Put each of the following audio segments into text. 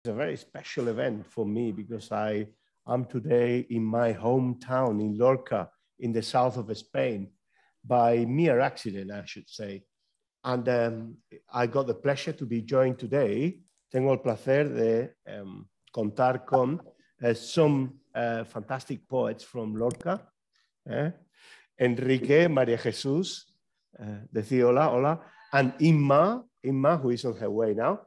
It's a very special event for me because I'm today in my hometown in Lorca, in the south of Spain, by mere accident, I should say. And I got the pleasure to be joined today. Tengo el placer de contar con some fantastic poets from Lorca. Enrique, María Jesús, decir hola, hola, and Inma, who is on her way now.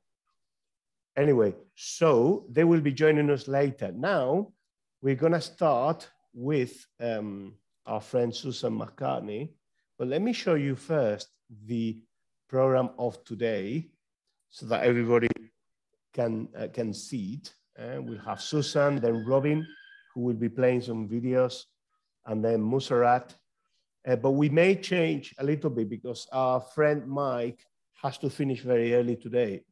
Anyway, so they will be joining us later. Now, we're going to start with our friend Susan MacCartney, but let me show you first the program of today so that everybody can see it. We'll have Susan, then Robin, who will be playing some videos, and then Mussarat. But we may change a little bit because our friend Mike has to finish very early today.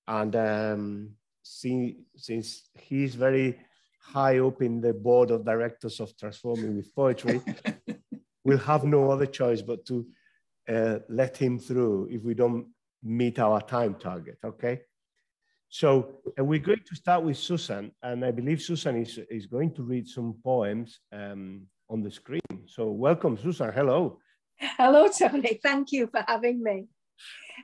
And since he's very high up in the board of directors of Transforming with Poetry, we'll have no other choice but to let him through if we don't meet our time target, okay? So we're going to start with Susan, and I believe Susan is going to read some poems on the screen. So welcome, Susan, hello. Hello, Tony, thank you for having me.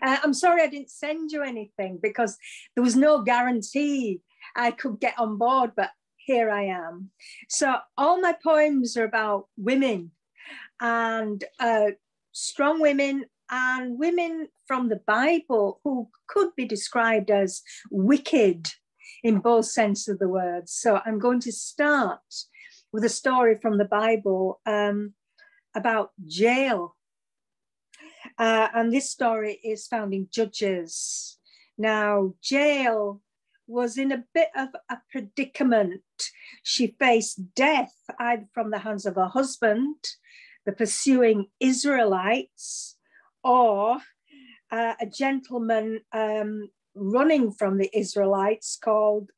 I'm sorry I didn't send you anything because there was no guarantee I could get on board, but here I am. So all my poems are about women and strong women and women from the Bible who could be described as wicked in both senses of the word. So I'm going to start with a story from the Bible about Jael. And this story is found in Judges. Now, Jael was in a bit of a predicament. She faced death either from the hands of her husband, the pursuing Israelites, or a gentleman running from the Israelites called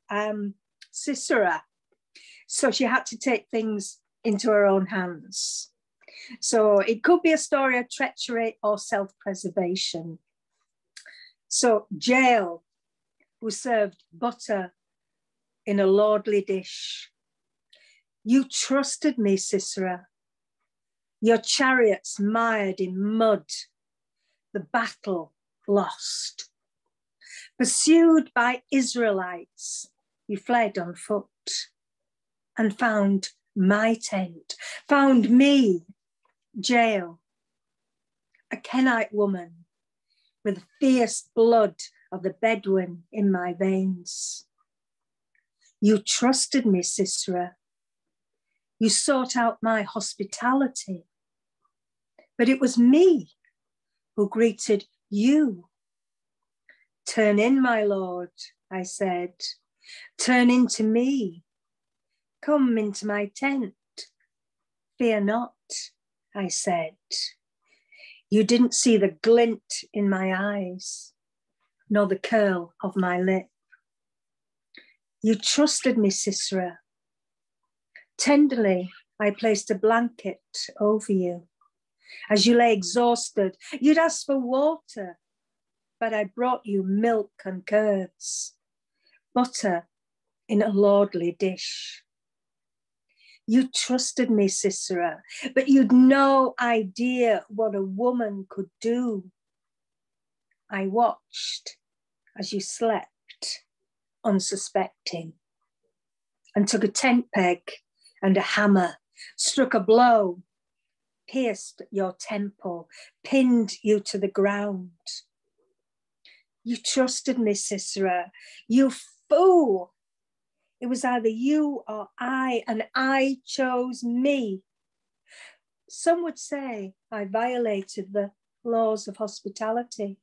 Sisera. So she had to take things into her own hands. So it could be a story of treachery or self-preservation. So Jael, who served butter in a lordly dish. You trusted me, Sisera. Your chariots mired in mud, the battle lost. Pursued by Israelites, you fled on foot and found my tent, found me, Jael, a Kenite woman with the fierce blood of the Bedouin in my veins. You trusted me, Sisera. You sought out my hospitality, but it was me who greeted you. Turn in, my lord, I said. Turn into me. Come into my tent. Fear not, I said. You didn't see the glint in my eyes, nor the curl of my lip. You trusted me, Sisera. Tenderly, I placed a blanket over you. As you lay exhausted, you'd ask for water, but I brought you milk and curds, butter in a lordly dish. You trusted me, Sisera, but you'd no idea what a woman could do. I watched as you slept, unsuspecting, and took a tent peg and a hammer, struck a blow, pierced your temple, pinned you to the ground. You trusted me, Sisera, you fool. It was either you or I, and I chose me. Some would say I violated the laws of hospitality,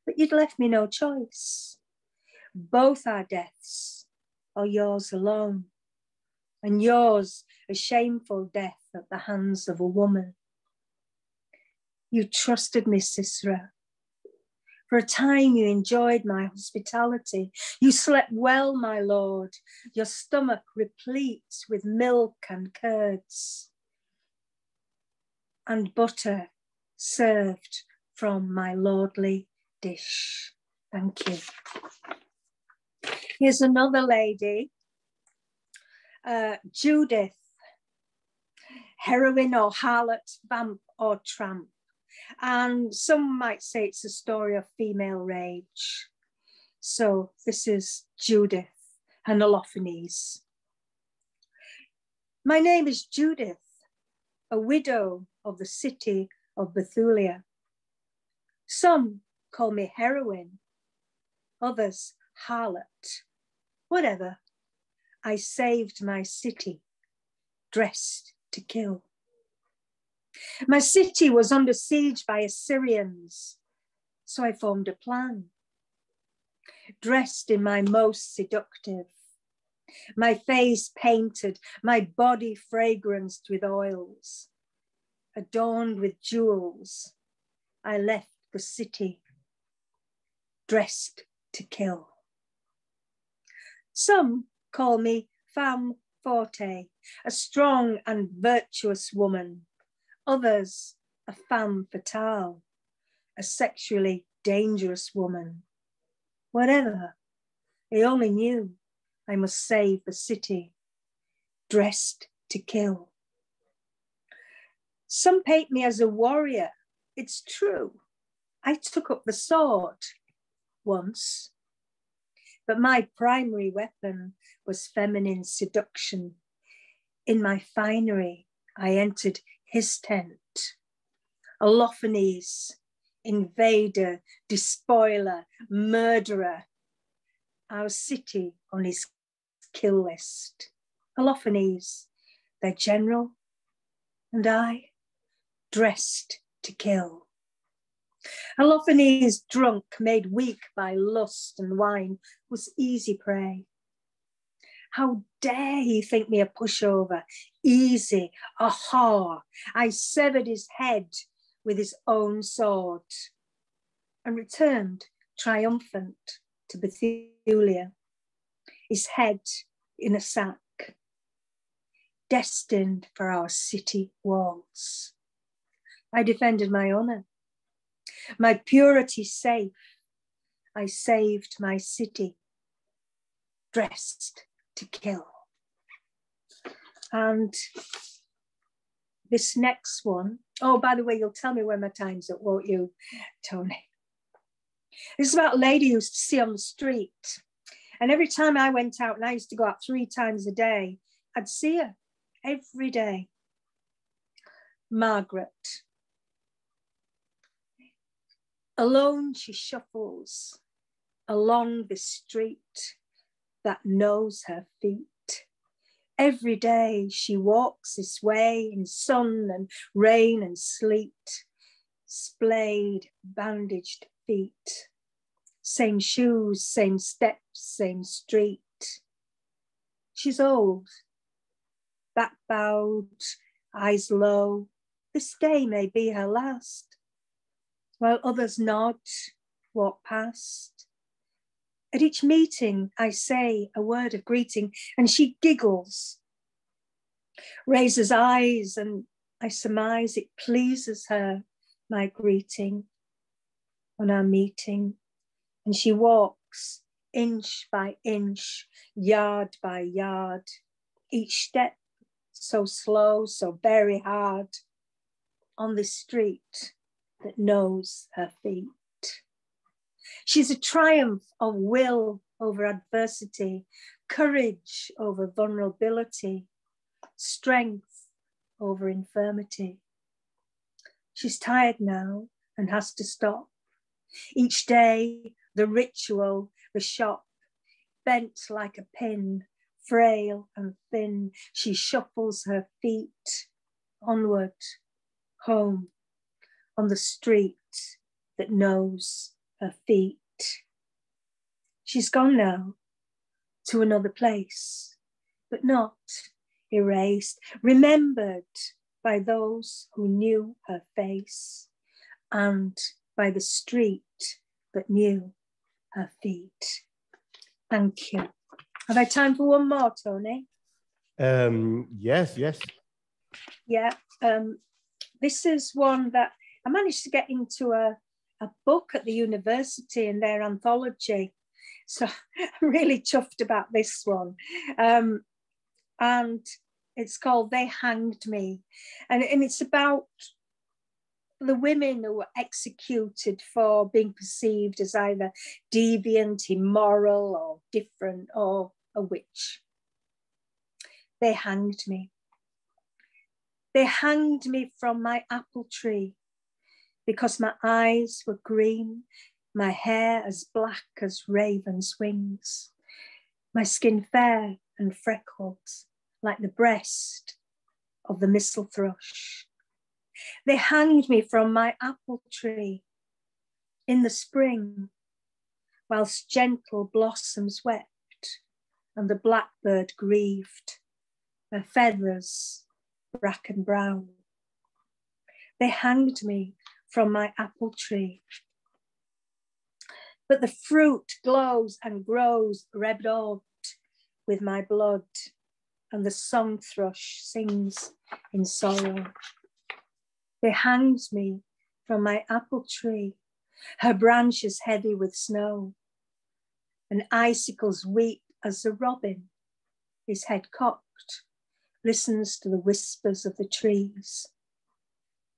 but you'd left me no choice. Both our deaths are yours alone, and yours a shameful death at the hands of a woman. You trusted me, Sisera. For a time you enjoyed my hospitality. You slept well, my lord, your stomach replete with milk and curds, and butter served from my lordly dish. Thank you. Here's another lady, Judith, heroine or harlot, vamp or tramp. And some might say it's a story of female rage. So this is Judith and Holofernes. My name is Judith, a widow of the city of Bethulia. Some call me heroine, others harlot. Whatever, I saved my city, dressed to kill. My city was under siege by Assyrians, so I formed a plan. Dressed in my most seductive, my face painted, my body fragranced with oils, adorned with jewels, I left the city, dressed to kill. Some call me femme forte, a strong and virtuous woman. Others, a femme fatale, a sexually dangerous woman. Whatever, they only knew I must save the city, dressed to kill. Some paint me as a warrior. It's true, I took up the sword once, but my primary weapon was feminine seduction. In my finery, I entered his tent. Holofernes, invader, despoiler, murderer, our city on his kill list. Holofernes, their general, and I, dressed to kill. Holofernes, drunk, made weak by lust and wine, was easy prey. How dare he think me a pushover? Easy, a whore. I severed his head with his own sword and returned triumphant to Bethulia, his head in a sack, destined for our city walls. I defended my honor, my purity safe. I saved my city, dressed to kill. And this next one, oh, by the way, you'll tell me when my time's up, won't you, Tony? This is about a lady who used to see on the street. And every time I went out, and I used to go out 3 times a day, I'd see her every day. Margaret. Alone she shuffles along the street that knows her feet. Every day she walks this way in sun and rain and sleet, splayed, bandaged feet, same shoes, same steps, same street. She's old, back bowed, eyes low. This day may be her last, while others nod, walk past. At each meeting, I say a word of greeting, and she giggles, raises eyes, and I surmise it pleases her, my greeting on our meeting. And she walks inch by inch, yard by yard, each step so slow, so very hard, on this street that knows her feet. She's a triumph of will over adversity, courage over vulnerability, strength over infirmity. She's tired now and has to stop. Each day, the ritual, the shop, bent like a pin, frail and thin, she shuffles her feet onward, home, on the street that knows her feet. She's gone now to another place, but not erased, remembered by those who knew her face and by the street that knew her feet. Thank you. Have I time for one more, Tony? Yes. Yeah. This is one that I managed to get into a book at the university in their anthology. So I'm really chuffed about this one. And it's called They Hanged Me. And it's about the women who were executed for being perceived as either deviant, immoral, or different, or a witch. They hanged me. They hanged me from my apple tree because my eyes were green, my hair as black as raven's wings, my skin fair and freckled like the breast of the mistle thrush. They hanged me from my apple tree in the spring, whilst gentle blossoms wept and the blackbird grieved, her feathers bracken brown. They hanged me from my apple tree. But the fruit glows and grows red-daubed with my blood, and the song thrush sings in sorrow. They hanged me from my apple tree, her branches heavy with snow, and icicles weep as the robin, his head cocked, listens to the whispers of the trees.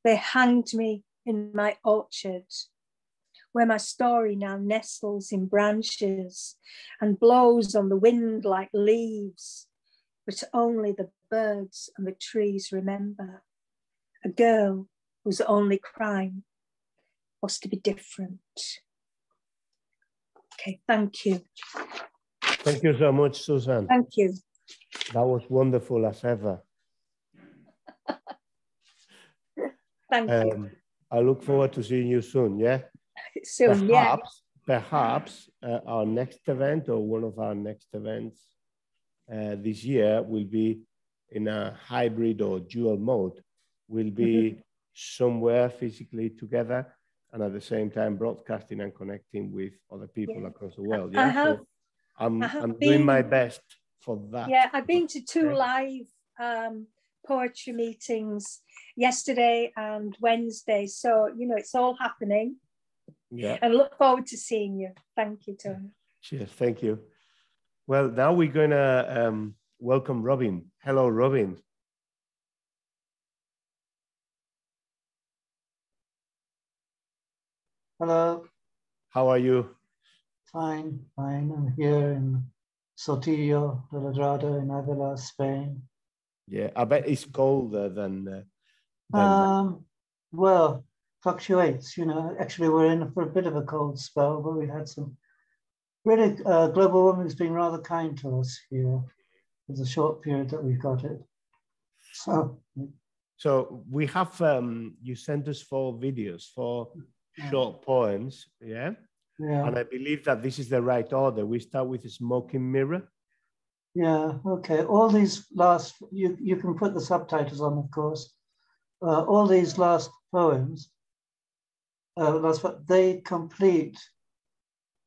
They hanged me in my orchard, where my story now nestles in branches and blows on the wind like leaves, but only the birds and the trees remember. A girl whose only crime was to be different. Okay, thank you. Thank you so much, Susan. Thank you. That was wonderful as ever. Thank you. I look forward to seeing you soon, yeah? Soon, Perhaps our next event or one of our next events this year will be in a hybrid or dual mode. We'll be somewhere physically together and at the same time broadcasting and connecting with other people across the world. Yeah, so I'm doing my best for that. Yeah, I've been to two live poetry meetings yesterday and Wednesday. So, you know, it's all happening. Yeah. And look forward to seeing you. Thank you, Tony. Cheers. Thank you. Well, now we're going to welcome Robin. Hello, Robin. Hello. How are you? Fine, fine. I'm here in Sotillo de Ladrada in Avila, Spain. Yeah, I bet it's colder than well, fluctuates, you know. Actually, we're in for a bit of a cold spell, but we had some really, global warming's been rather kind to us here. It's a short period that we've got it. So we have, you sent us 4 videos, 4 short poems, yeah? Yeah. And I believe that this is the right order. We start with a smoking mirror. Yeah, okay. All these last, you can put the subtitles on, of course. All these last poems, they complete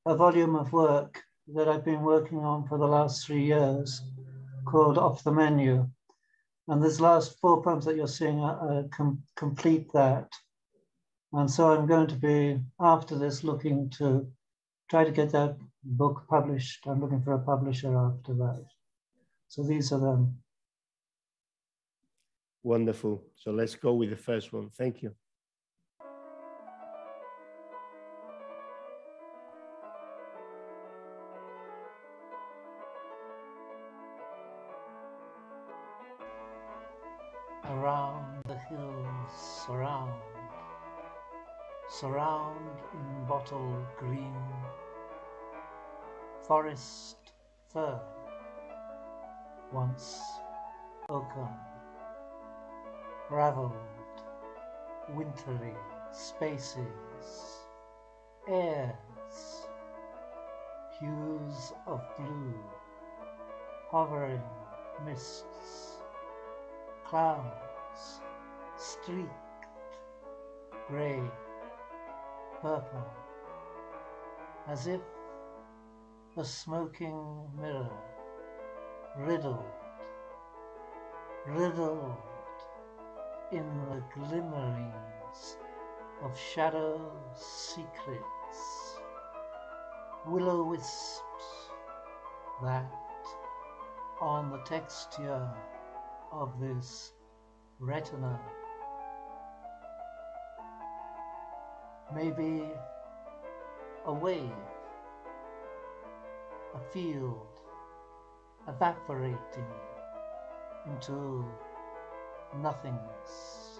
a volume of work that I've been working on for the last 3 years called Off the Menu. And these last 4 poems that you're seeing complete that. And so I'm going to be, after this, looking to try to get that book published. I'm looking for a publisher after that. So these are them. Wonderful. So let's go with the first one. Thank you. Around the hills, surround in bottle green, forest fern, once oaken, raveled, wintry spaces, airs, hues of blue, hovering mists, clouds, streaked, grey, purple, as if a smoking mirror, riddled in the glimmerings of shadow secrets, will-o-wisps that on the texture of this retina maybe a wave, a field evaporating into nothingness,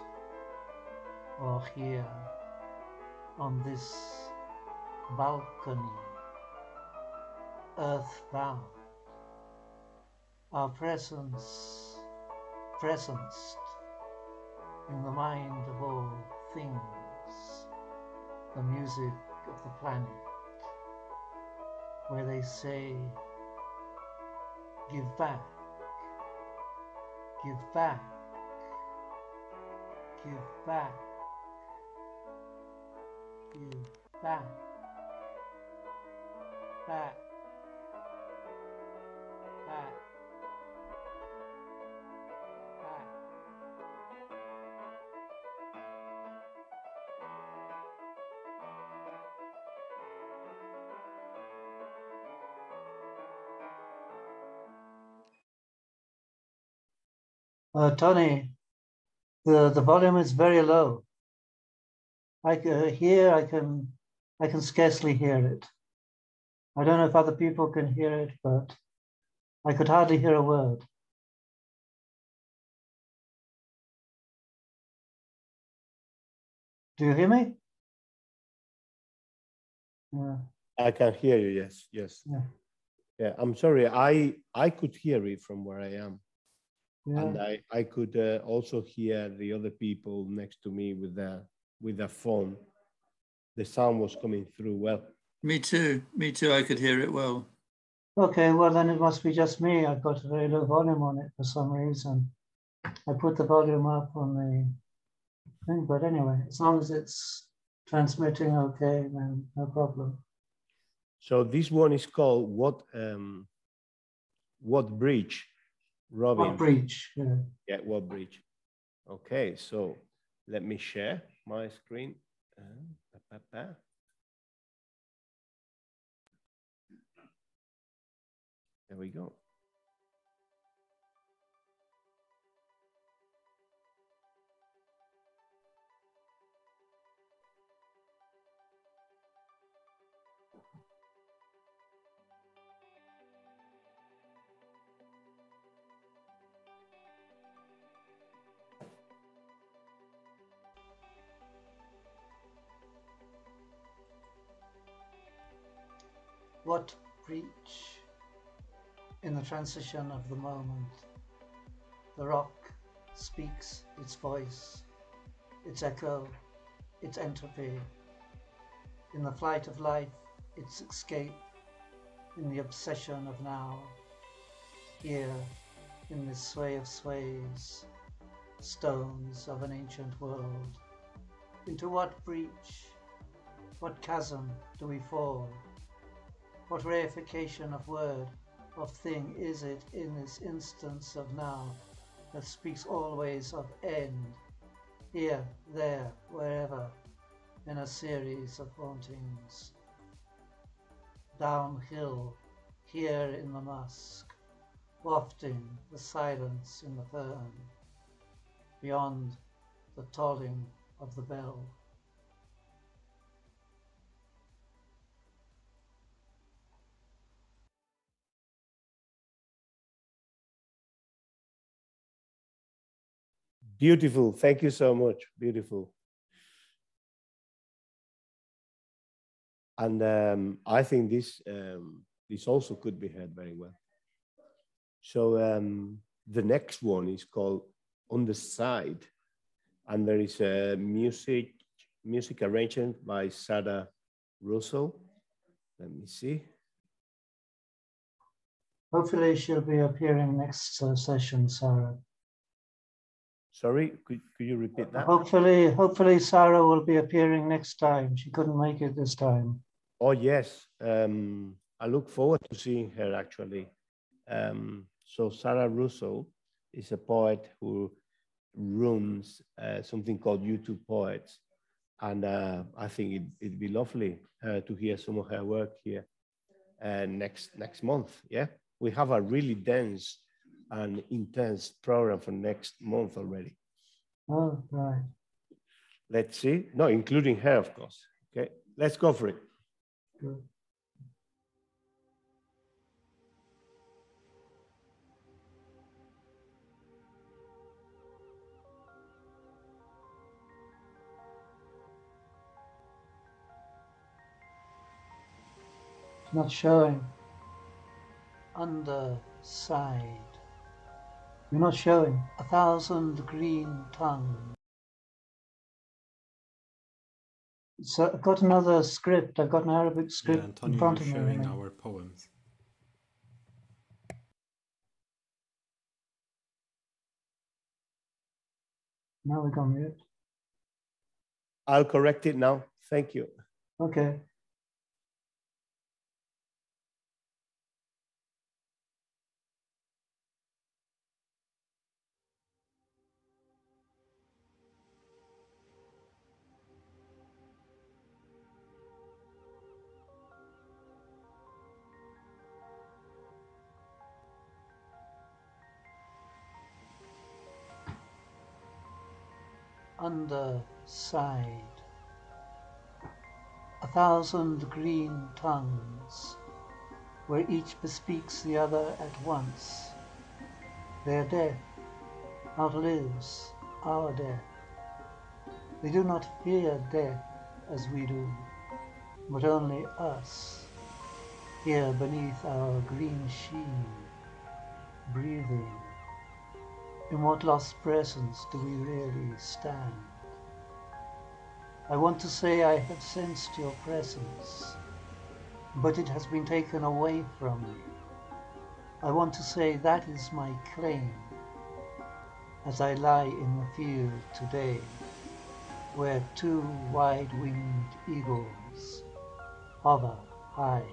or here on this balcony, earthbound, our presence presenced in the mind of all things, the music of the planet, where they say, give back, give back, give back, give back, back, back, back. Tony, the volume is very low. I can scarcely hear it. I don't know if other people can hear it, but I could hardly hear a word. Do you hear me? Yeah. I can hear you, yes, yes. Yeah. Yeah, I'm sorry, I could hear it from where I am. Yeah. And I could also hear the other people next to me with their phone. The sound was coming through well. Me too, I could hear it well. Okay, well then it must be just me. I've got a very low volume on it for some reason. I put the volume up on the thing, but anyway, as long as it's transmitting okay, then no problem. So this one is called What Bridge, Robin? What Bridge, yeah. Yeah, What Bridge. Okay, so let me share my screen. There we go. What breach in the transition of the moment? The rock speaks its voice, its echo, its entropy. In the flight of life, its escape, in the obsession of now. Here, in this sway of sways, stones of an ancient world. Into what breach, what chasm do we fall? What reification of word, of thing is it in this instance of now that speaks always of end, here, there, wherever, in a series of hauntings? Downhill, here in the musk, wafting the silence in the fern, beyond the tolling of the bell. Beautiful. Thank you so much. Beautiful. And I think this also could be heard very well. So the next one is called On the Side, and there is a music arrangement by Sarah Russell. Let me see. Hopefully she'll be appearing next session, Sarah. Sorry, could you repeat that? Hopefully Sarah will be appearing next time. She couldn't make it this time. Oh, yes. I look forward to seeing her, actually. So Sarah Russell is a poet who runs something called YouTube Poets. And I think it'd be lovely to hear some of her work here next month, yeah? we have a really dense and intense program for next month already. Oh, right. Let's see. No, including her, of course. Okay, let's go for it. Good. It's not showing. Underside. You're not showing. 1,000 green tongues. So I've got another script. I've got an Arabic script Antonio, in front you're of me. showing our poems. Now we can mute. I'll correct it now. Thank you. Okay. Underside. 1,000 green tongues, where each bespeaks the other at once. Their death outlives our death. They do not fear death as we do, but only us, here beneath our green sheen, breathing. In what lost presence do we really stand? I want to say I had sensed your presence, but it has been taken away from me. I want to say that is my claim, as I lie in the field today, where two wide-winged eagles hover high,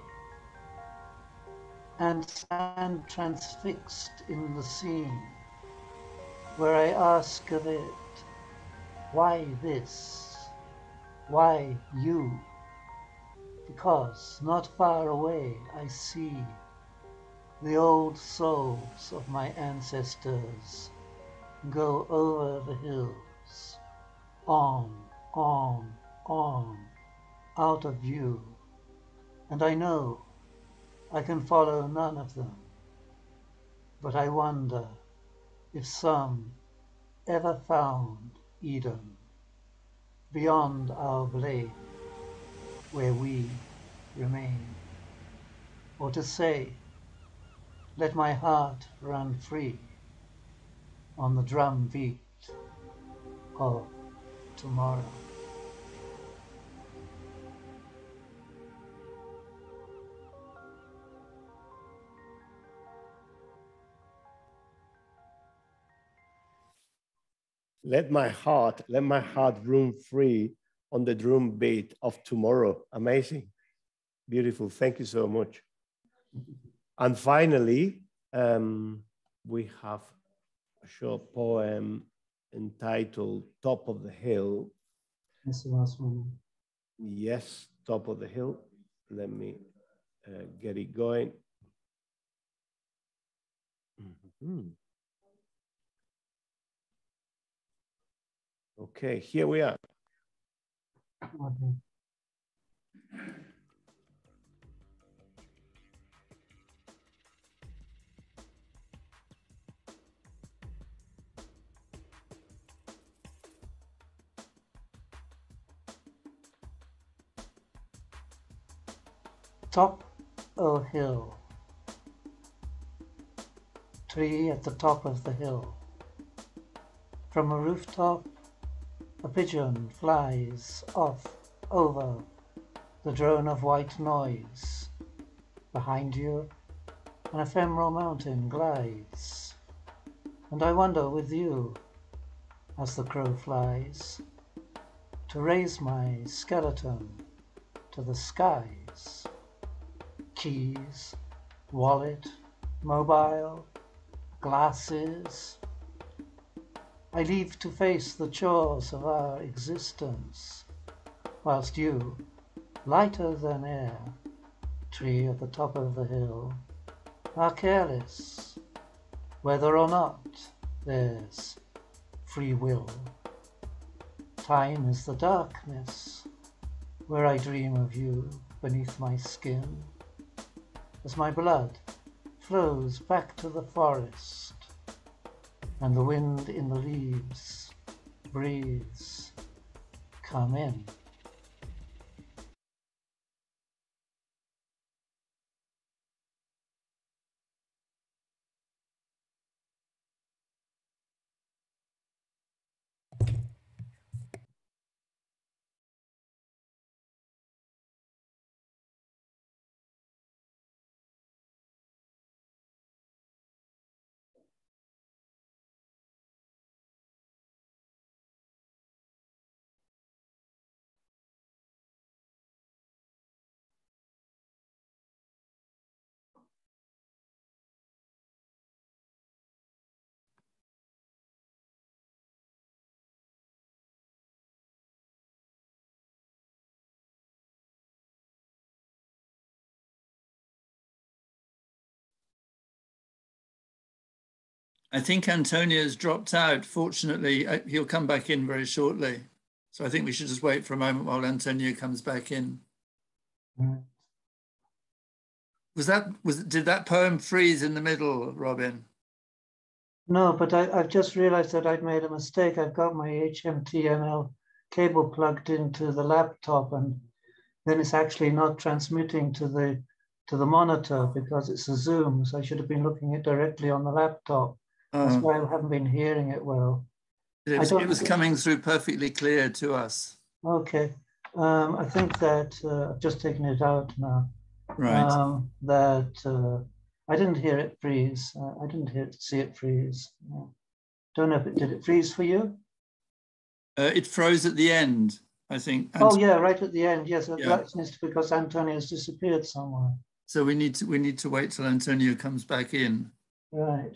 and stand transfixed in the scene, where I ask of it, why this? Why you? Because not far away I see the old souls of my ancestors go over the hills, on, out of view, and I know I can follow none of them, but I wonder if some ever found Eden beyond our blade, where we remain, or to say, let my heart run free on the drum beat of tomorrow. Let my heart roam free on the drum beat of tomorrow. Amazing. Beautiful. Thank you so much. And finally, we have a short poem entitled Top of the Hill. That's the last one. Yes, Top of the Hill. Let me get it going. Okay, here we are. Okay. Top o' hill. Tree at the top of the hill. From a rooftop, a pigeon flies off over the drone of white noise. Behind you, an ephemeral mountain glides. And I wonder with you, as the crow flies, to raise my skeleton to the skies. Keys, wallet, mobile, glasses. I leave to face the chores of our existence, whilst you, lighter than air, tree at the top of the hill, are careless, whether or not there's free will. Time is the darkness, where I dream of you beneath my skin, as my blood flows back to the forest, and the wind in the leaves breathes, come in. I think Antonio's dropped out. Fortunately, he'll come back in very shortly. So I think we should just wait for a moment while Antonio comes back in. Mm. Did that poem freeze in the middle, Robin? No, but I've just realized that I'd made a mistake. I've got my HMTML cable plugged into the laptop, and then it's actually not transmitting to the monitor because it's a Zoom. So I should have been looking at directly on the laptop. That's why I haven't been hearing it well. It was coming through perfectly clear to us. Okay. I think that I've just taken it out now. Right. I didn't hear it freeze. I didn't see it freeze. Don't know if did it freeze for you? It froze at the end, I think. Oh yeah, right at the end. Yes, Yeah. That's because Antonio's disappeared somewhere. So we need to wait till Antonio comes back in. Right.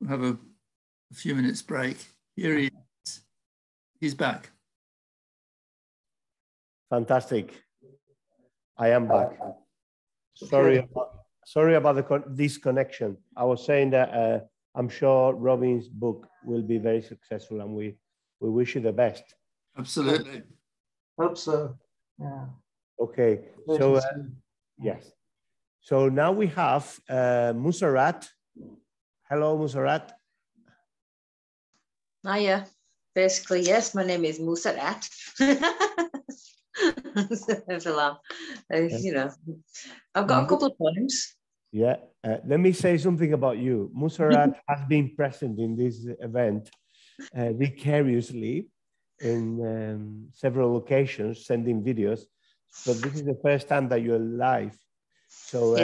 We'll have a few minutes break. Here he is. He's back. Fantastic. I am back. Okay. Sorry about the disconnection. I was saying that I'm sure Robin's book will be very successful, and we wish you the best. Absolutely. Hope so. Yeah. Okay. So yes. So now we have Mussarat. Hello, Mussarat. Hiya. Basically, yes, my name is Mussarat. There's a laugh. You know, I've got a couple of poems. Yeah. Let me say something about you. Mussarat has been present in this event vicariously in several occasions, sending videos, but this is the first time that you're live. So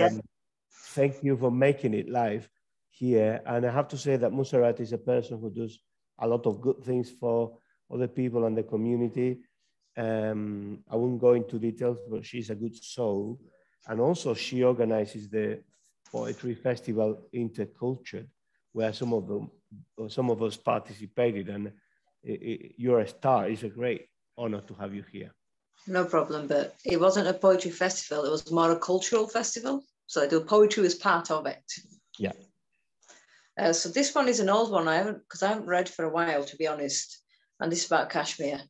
thank you for making it live here. And I have to say that Mussarat is a person who does a lot of good things for other people and the community. I won't go into details, but she's a good soul. And also she organizes the Poetry Festival Intercultured, where some of us participated, and you're a star. It's a great honor to have you here. No problem, but it wasn't a poetry festival. It was more a cultural festival. So I do poetry as part of it. Yeah. So this one is an old one. I haven't read for a while, to be honest. And this is about Kashmir.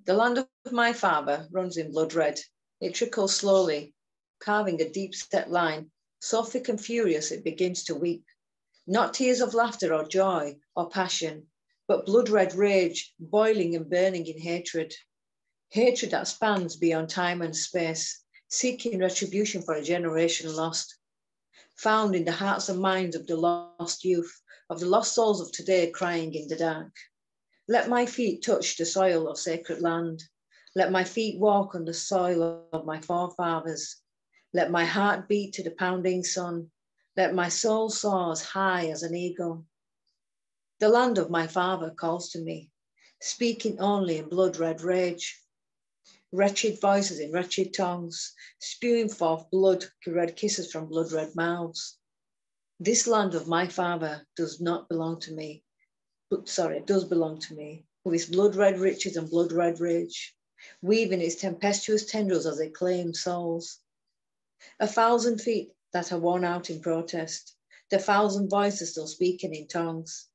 The land of my father runs in blood red. It trickles slowly, carving a deep set line, so thick and furious it begins to weep. Not tears of laughter or joy or passion, but blood red rage, boiling and burning in hatred. Hatred that spans beyond time and space, seeking retribution for a generation lost. Found in the hearts and minds of the lost youth, of the lost souls of today crying in the dark. Let my feet touch the soil of sacred land. Let my feet walk on the soil of my forefathers. Let my heart beat to the pounding sun. Let my soul soar as high as an eagle. The land of my father calls to me, speaking only in blood-red rage. Wretched voices in wretched tongues, spewing forth blood-red kisses from blood-red mouths. This land of my father does not belong to me, it does belong to me, with its blood-red riches and blood-red rage, weaving its tempestuous tendrils as they claim souls. 1,000 feet that are worn out in protest, the 1,000 voices still speaking in tongues,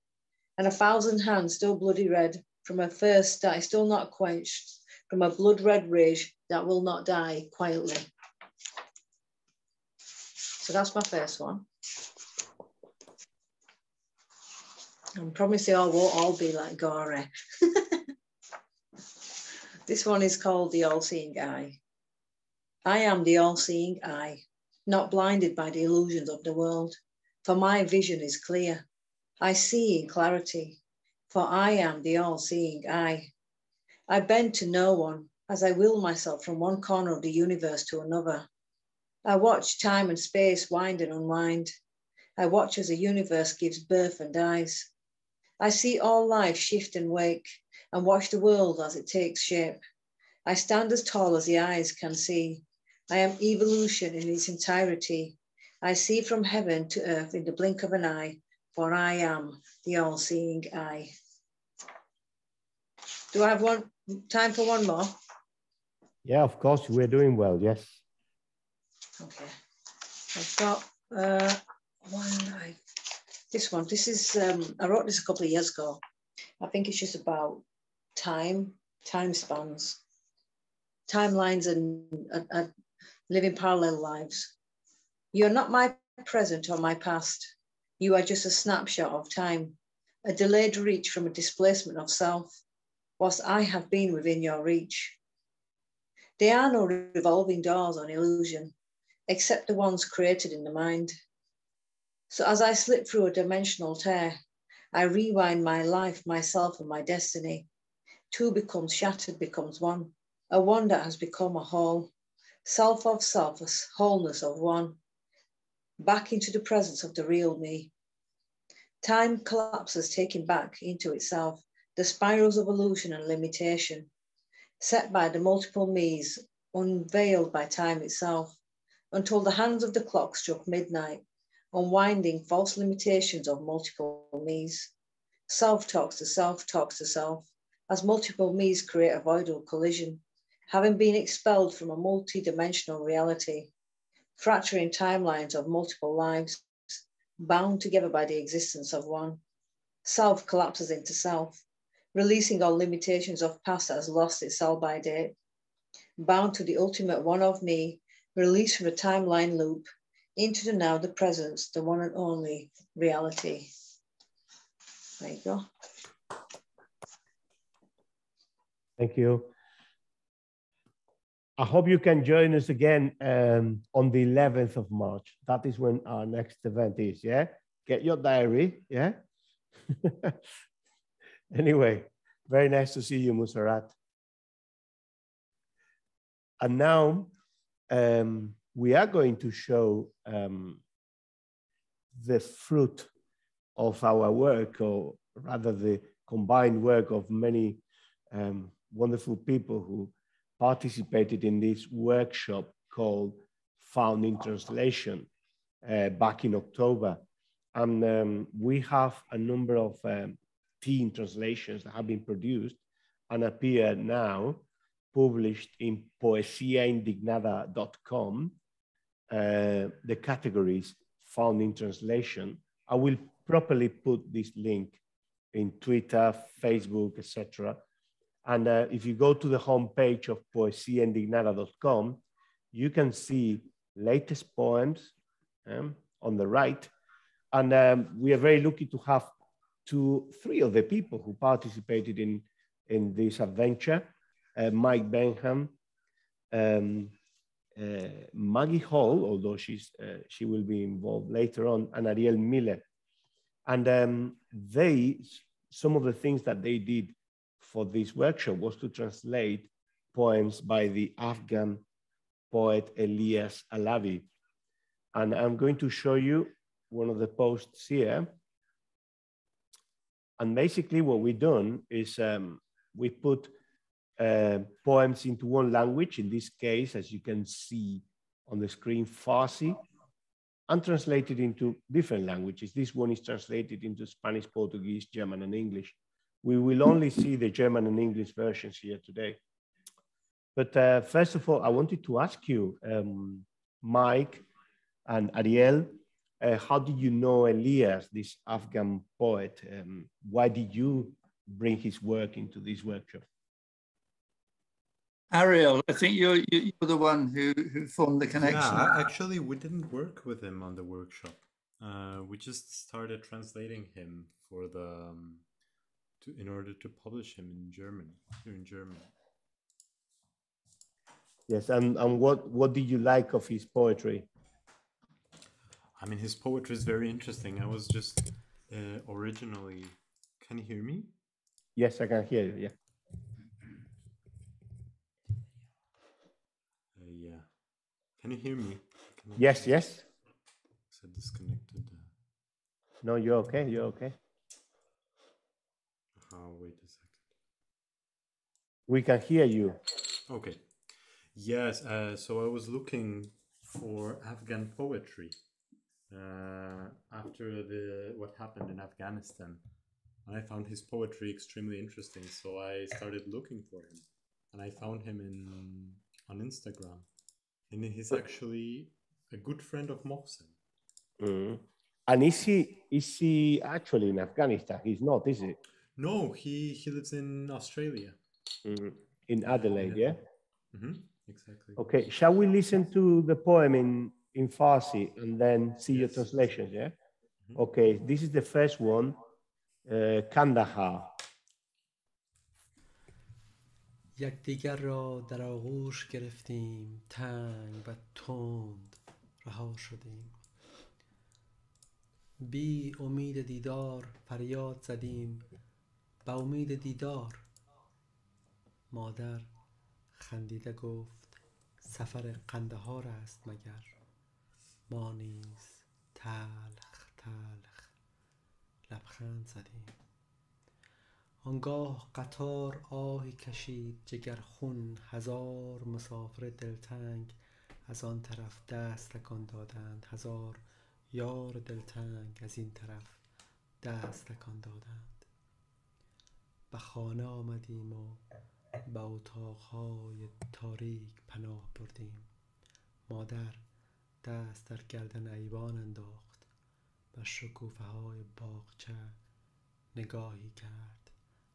and 1,000 hands still bloody red from a thirst that is still not quenched, from a blood-red rage that will not die quietly. So that's my first one. I promise they all won't all be like gory. This one is called The All-Seeing Eye. I am the all-seeing eye, not blinded by the illusions of the world, for my vision is clear. I see in clarity, for I am the all-seeing eye. I bend to no one as I will myself from one corner of the universe to another. I watch time and space wind and unwind. I watch as the universe gives birth and dies. I see all life shift and wake and watch the world as it takes shape. I stand as tall as the eyes can see. I am evolution in its entirety. I see from heaven to earth in the blink of an eye, for I am the all-seeing eye. Do I have time for one more? Yeah, of course, we're doing well, yes. Okay. I've got this one. This is, I wrote this a couple of years ago. I think it's just about time spans, timelines and living parallel lives. You're not my present or my past. You are just a snapshot of time, a delayed reach from a displacement of self, whilst I have been within your reach. There are no revolving doors on illusion, except the ones created in the mind. So as I slip through a dimensional tear, I rewind my life, myself, and my destiny. Two becomes shattered, becomes one, a one that has become a whole, self of self, a wholeness of one, back into the presence of the real me. Time collapses, taking back into itself the spirals of illusion and limitation, set by the multiple me's, unveiled by time itself, until the hands of the clock struck midnight, unwinding false limitations of multiple me's. Self talks to self, as multiple me's create a voidal collision, having been expelled from a multi-dimensional reality, fracturing timelines of multiple lives, bound together by the existence of one. Self collapses into self, releasing all limitations of past that has lost its sell-by date, bound to the ultimate one of me, released from a timeline loop, into the now, the presence, the one and only reality. There you go. Thank you. I hope you can join us again on the 11th of March. That is when our next event is, yeah? Get your diary, yeah? Anyway, very nice to see you, Mussarat. And now we are going to show the fruit of our work, or rather the combined work of many wonderful people who participated in this workshop called Found in Translation back in October. And we have a number of teen translations that have been produced and appear now, published in poesiaindignada.com. The categories Found in Translation. I will properly put this link in Twitter, Facebook, etc. And if you go to the homepage of poesiaindignada.com, you can see latest poems on the right. And we are very lucky to have 3 of the people who participated in this adventure. Mike Baynham, Maggie Hall, although she will be involved later on, and Ariel Miller. And some of the things that they did for this workshop was to translate poems by the Afghan poet Elyas Alavi. And I'm going to show you one of the posts here. And basically what we've done is we put poems into one language, in this case, as you can see on the screen, Farsi, and translated into different languages. This one is translated into Spanish, Portuguese, German, and English. We will only see the German and English versions here today. But first of all, I wanted to ask you, Mike, And Ariel, how did you know Elyas, this Afghan poet? Why did you bring his work into this workshop? Ariel, I think you're the one who formed the connection. Yeah, actually, we didn't work with him on the workshop. We just started translating him for the in order to publish him in German, here in Germany. Yes, and what did you like of his poetry? I mean, his poetry is very interesting. I was just originally. Can you hear me? Yes, I can hear you. Yeah. Yeah. Can you hear me? Yes, yes. So disconnected. No, you're okay. You're okay. Wait a second. We can hear you. Okay. Yes. So I was looking for Afghan poetry after what happened in Afghanistan, and I found his poetry extremely interesting. So I started looking for him, and I found him on Instagram, and he's actually a good friend of Mohsen. Mm. And is he actually in Afghanistan? He's not, is he? No, he lives in Australia. Mm. In Adelaide, yeah? Mm-hmm. Exactly. Okay, shall we listen to the poem in Farsi and then see your translations, yeah? Mm-hmm. Okay, this is the first one, Kandahar. یکدیگر را در آغوش گرفتیم تنگ و تند رها شدیم بی امید دیدار فریاد زدیم با امید دیدار مادر خندیده گفت سفر قندهار است مگر ما نیز تلخ تلخ لبخند زدیم آنگاه قطار آهی کشید جگر خون هزار مسافر دلتنگ از آن طرف دست تکان دادند هزار یار دلتنگ از این طرف دست تکان دادند به خانه آمدیم و به اتاقهای تاریک پناه بردیم مادر دست در گردن ایوان انداخت و شکوفه های باغچه نگاهی کرد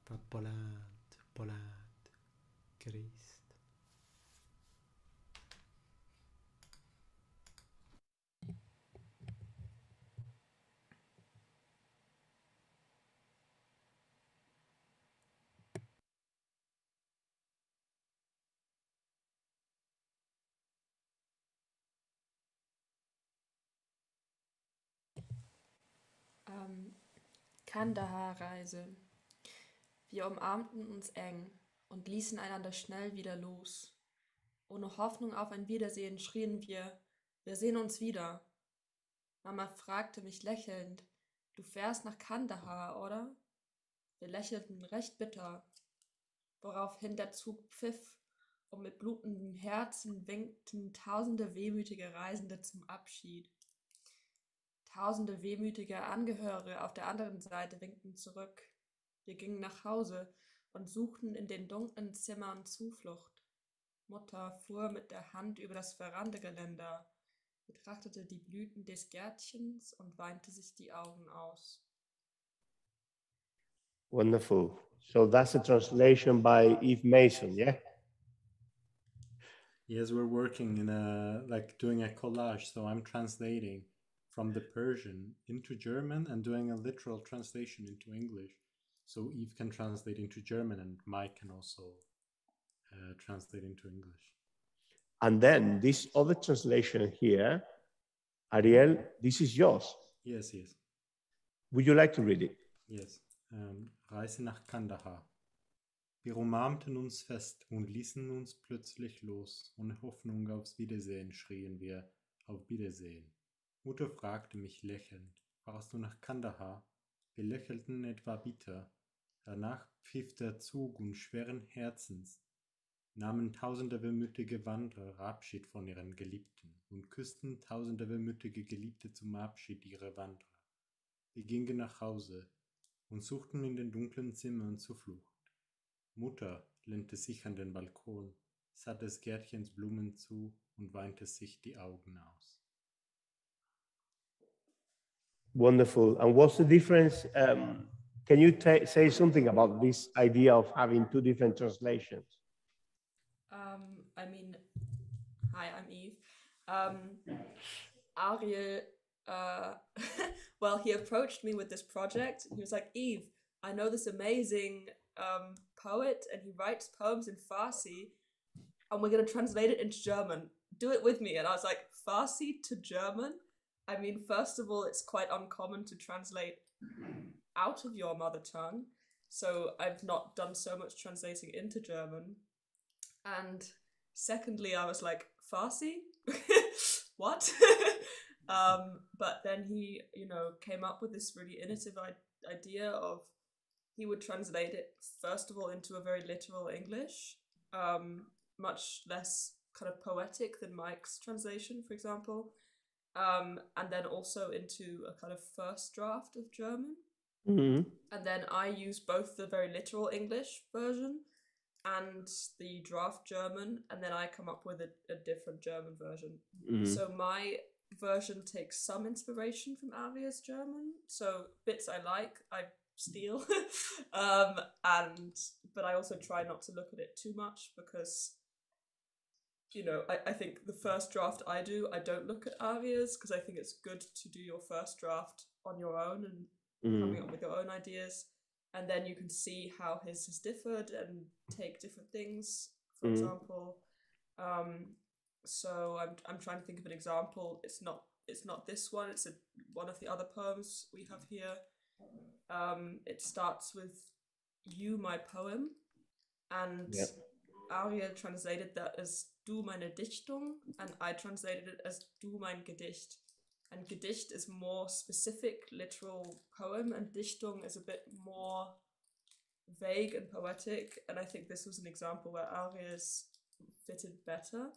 و بلند بلند گریست Kandahar-Reise. Wir umarmten uns eng und ließen einander schnell wieder los. Ohne Hoffnung auf ein Wiedersehen schrien wir sehen uns wieder. Mama fragte mich lächelnd, du fährst nach Kandahar, oder? Wir lächelten recht bitter, woraufhin der Zug pfiff und mit blutendem Herzen winkten tausende wehmütige Reisende zum Abschied. Tausende wehmütige Angehörige auf der anderen Seite winkten zurück. Wir gingen nach Hause und suchten in den dunklen Zimmern Zuflucht. Mutter fuhr mit der Hand über das Verandageländer, betrachtete die Blüten des Gärtchens und weinte sich die Augen aus. Wonderful. So that's a translation by Eve Mason, yeah? Yes, we're working in doing a collage. So I'm translating from the Persian into German and doing a literal translation into English. So Eve can translate into German and Mike can also translate into English. And then this other translation here, Ariel, this is yours. Yes, yes. Would you like to read it? Yes. Reise nach Kandahar. Wir umarmten uns fest und ließen uns plötzlich los. Ohne Hoffnung aufs Wiedersehen schrien wir auf Wiedersehen. Mutter fragte mich lächelnd, fahrst du nach Kandahar? Wir lächelten etwa bitter. Danach pfiff der Zug und schweren Herzens nahmen tausende wehmütige Wanderer Abschied von ihren Geliebten und küssten tausende wehmütige Geliebte zum Abschied ihrer Wanderer. Wir gingen nach Hause und suchten in den dunklen Zimmern Zuflucht. Mutter lehnte sich an den Balkon, sah des Gärtchens Blumen zu und weinte sich die Augen aus. Wonderful. And what's the difference? Can you say something about this idea of having two different translations? I mean, hi, I'm Eve. Ariel, well, he approached me with this project. He was like, Eve, I know this amazing poet, and he writes poems in Farsi, and we're going to translate it into German. Do it with me. And I was like, Farsi to German? I mean, first of all, it's quite uncommon to translate out of your mother tongue. So I've not done so much translating into German. And secondly, I was like, Farsi? What? But then he, came up with this really innovative idea of he would translate it, first of all, into a very literal English, much less kind of poetic than Mike's translation, for example, and then also into a kind of first draft of German. Mm-hmm. And then I use both the very literal English version and the draft German, and then I come up with a different German version. Mm-hmm. So my version takes some inspiration from Ariel's German, so bits I like, I steal, but I also try not to look at it too much because, I think the first draft I don't look at Ariel's because I think it's good to do your first draft on your own and coming up with your own ideas, and then you can see how his has differed and take different things, for example. So I'm trying to think of an example. It's not this one. It's one of the other poems we have here. It starts with "You, my poem," and Ariel translated that as "Du meine Dichtung," and I translated it as "Du mein Gedicht." And Gedicht is more specific, literal poem, and Dichtung is a bit more vague and poetic. And I think this was an example where Ariel's fitted better.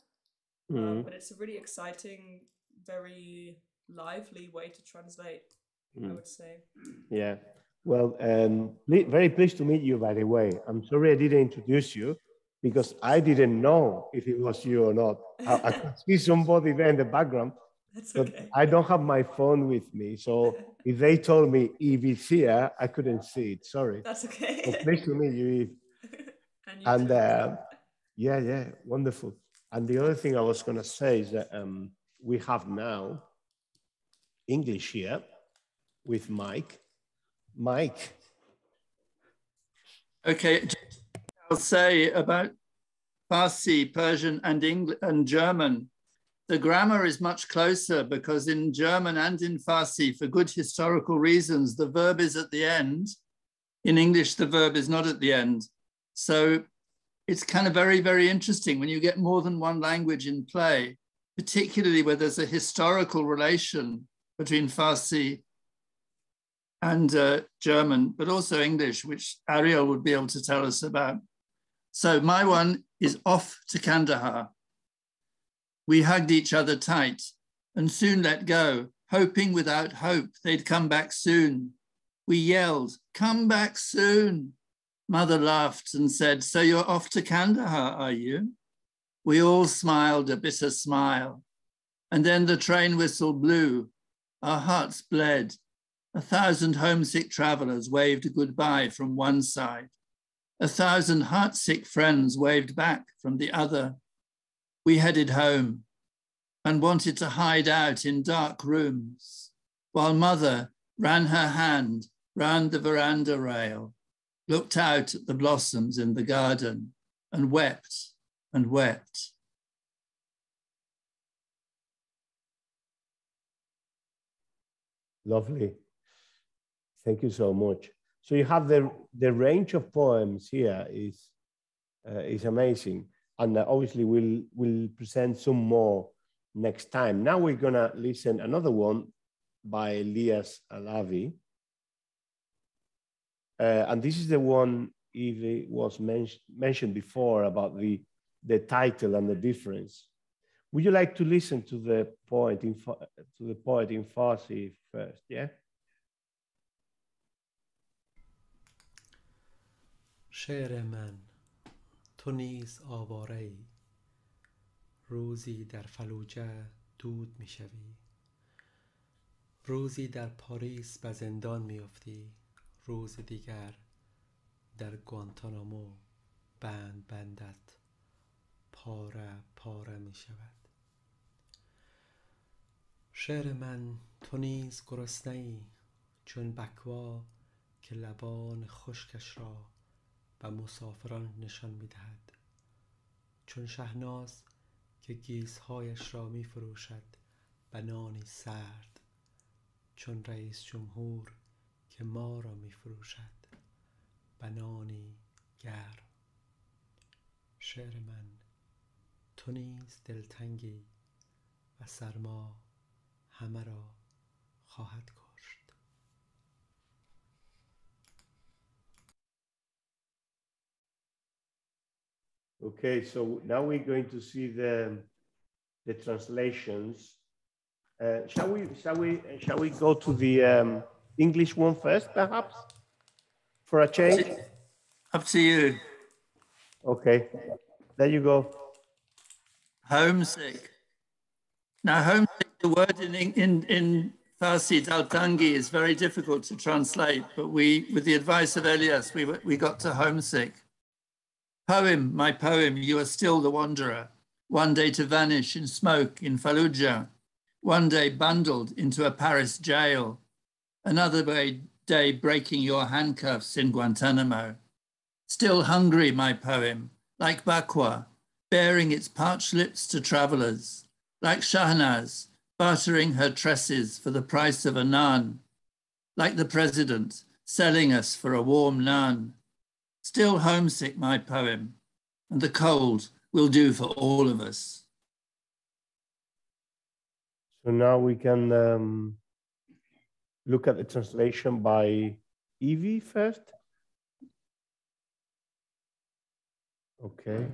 But it's a really exciting, very lively way to translate, I would say. Yeah. Well, very pleased to meet you, by the way. I'm sorry I didn't introduce you because I didn't know if it was you or not. I could see somebody there in the background. That's but okay. I don't have my phone with me. So if they told me Eve is here, I couldn't see it. Sorry. That's okay. Well, pleased to meet you, Eve. And yeah, wonderful. And the other thing I was going to say is that we have now English here with Mike. Mike. Okay, I'll say about Farsi, Persian, and German. The grammar is much closer because in German and in Farsi, for good historical reasons, the verb is at the end. In English, the verb is not at the end. So it's kind of very, very interesting when you get more than one language in play, particularly where there's a historical relation between Farsi and German, but also English, which Ariel would be able to tell us about. So my one is "Off to Kandahar." We hugged each other tight and soon let go, hoping without hope they'd come back soon. We yelled, "Come back soon." Mother laughed and said, "So you're off to Kandahar, are you?" We all smiled a bitter smile. And then the train whistle blew. Our hearts bled. 1,000 homesick travelers waved goodbye from one side. 1,000 heartsick friends waved back from the other. We headed home and wanted to hide out in dark rooms, while Mother ran her hand round the veranda rail, looked out at the blossoms in the garden and wept and wept. Lovely. Thank you so much. So you have the range of poems here is amazing. And obviously we'll present some more next time. Now we're gonna listen another one by Elyas Alavi. And this is the one Eve was mentioned before about the title and the difference. Would you like to listen to the poet in Farsi first? Yeah. شعر من تو نیز آواره‌ای روزی در فلوجه دود می‌شوی روزی در پاریس به زندان میافتی، روز دیگر در گوانتانامو بندت پاره پاره می شود. شعر من، تو نیز گرسنه ای چون بکوا که لبان خشکش را به مسافران نشان می دهد، چون شهناز که گیسهایش را می فروشد به نانی سرد، چون رئیس جمهور که ما را می فروشد به نانی گرم. شعر من، تو نیز دلتنگی و سرما همه را خواهد کشت. Okay, so now we're going to see the translations. Shall we go to the English one first, perhaps, for a change? Up to you. Okay, there you go. Homesick. Now, homesick, the word in Farsi, daltangi, is very difficult to translate, but with the advice of Elyas, we got to homesick. Poem, my poem, you are still the wanderer, one day to vanish in smoke in Fallujah, one day bundled into a Paris jail, another day breaking your handcuffs in Guantanamo. Still hungry, my poem, like Bakwa, bearing its parched lips to travelers, like Shahnaz, bartering her tresses for the price of a naan, like the president, selling us for a warm naan. Still homesick, my poem, and the cold will do for all of us. So now we can look at the translation by Evie first. Okay.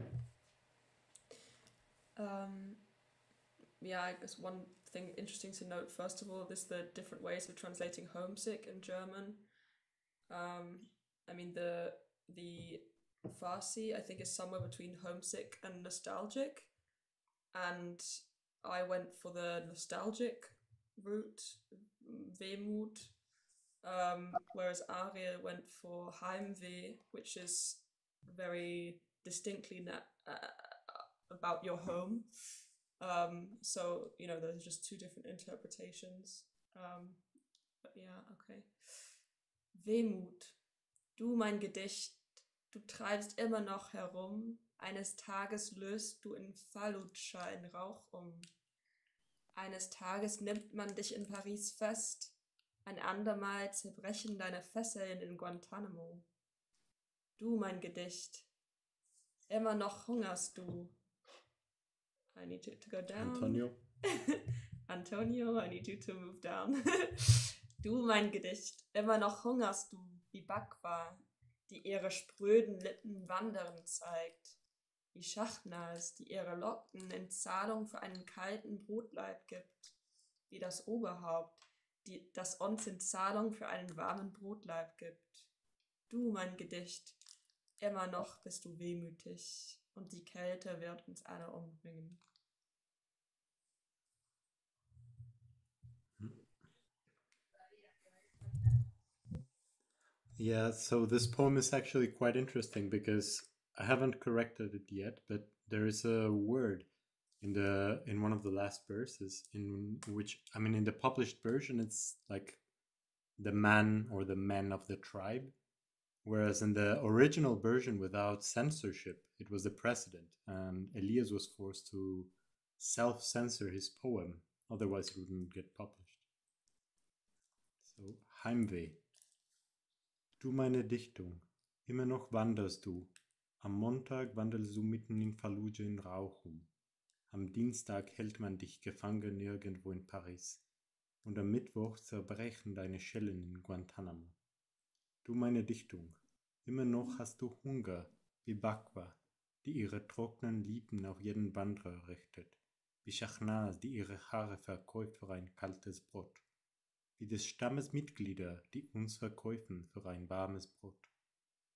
Yeah, I guess one thing interesting to note, first of all, is the different ways of translating homesick in German. I mean, the Farsi, I think, is somewhere between homesick and nostalgic. And I went for the nostalgic route, Wehmut, whereas Ariel went for Heimweh, which is very distinctly about your home. So, you know, there's just two different interpretations. But yeah, okay. Wehmut, du mein Gedicht, du treibst immer noch herum, eines Tages löst du in Fallujah in Rauch um. Eines Tages nimmt man dich in Paris fest, ein andermal zerbrechen deine Fesseln in Guantanamo. Du mein Gedicht, immer noch hungerst du. I need you to go down. Antonio. Antonio, I need you to move down. Du mein Gedicht, immer noch hungerst du, wie Bakwa, die ihre spröden Lippen wandern zeigt, wie Shahnaz, die ihre Locken in Zahlung für einen kalten Brotleib gibt, wie das Oberhaupt, das uns in Zahlung für einen warmen Brotleib gibt. Du mein Gedicht, immer noch bist du wehmütig und die Kälte wird uns alle umbringen. Yeah, so this poem is actually quite interesting because I haven't corrected it yet, but there is a word in one of the last verses in which, I mean, in the published version, it's like the man or the men of the tribe, whereas in the original version without censorship, it was the president, and Elyas was forced to self-censor his poem, otherwise it wouldn't get published. So, Heimweh. Du meine Dichtung, immer noch wanderst du. Am Montag wandelst du mitten in Fallujah in Rauch um. Am Dienstag hält man dich gefangen irgendwo in Paris. Und am Mittwoch zerbrechen deine Schellen in Guantanamo. Du meine Dichtung, immer noch hast du Hunger, wie Bakwa, die ihre trockenen Lippen auf jeden Wanderer richtet. Wie Shahnaz, die ihre Haare verkauft für ein kaltes Brot. Wie des Stammes Mitglieder, die uns verkaufen für ein warmes Brot.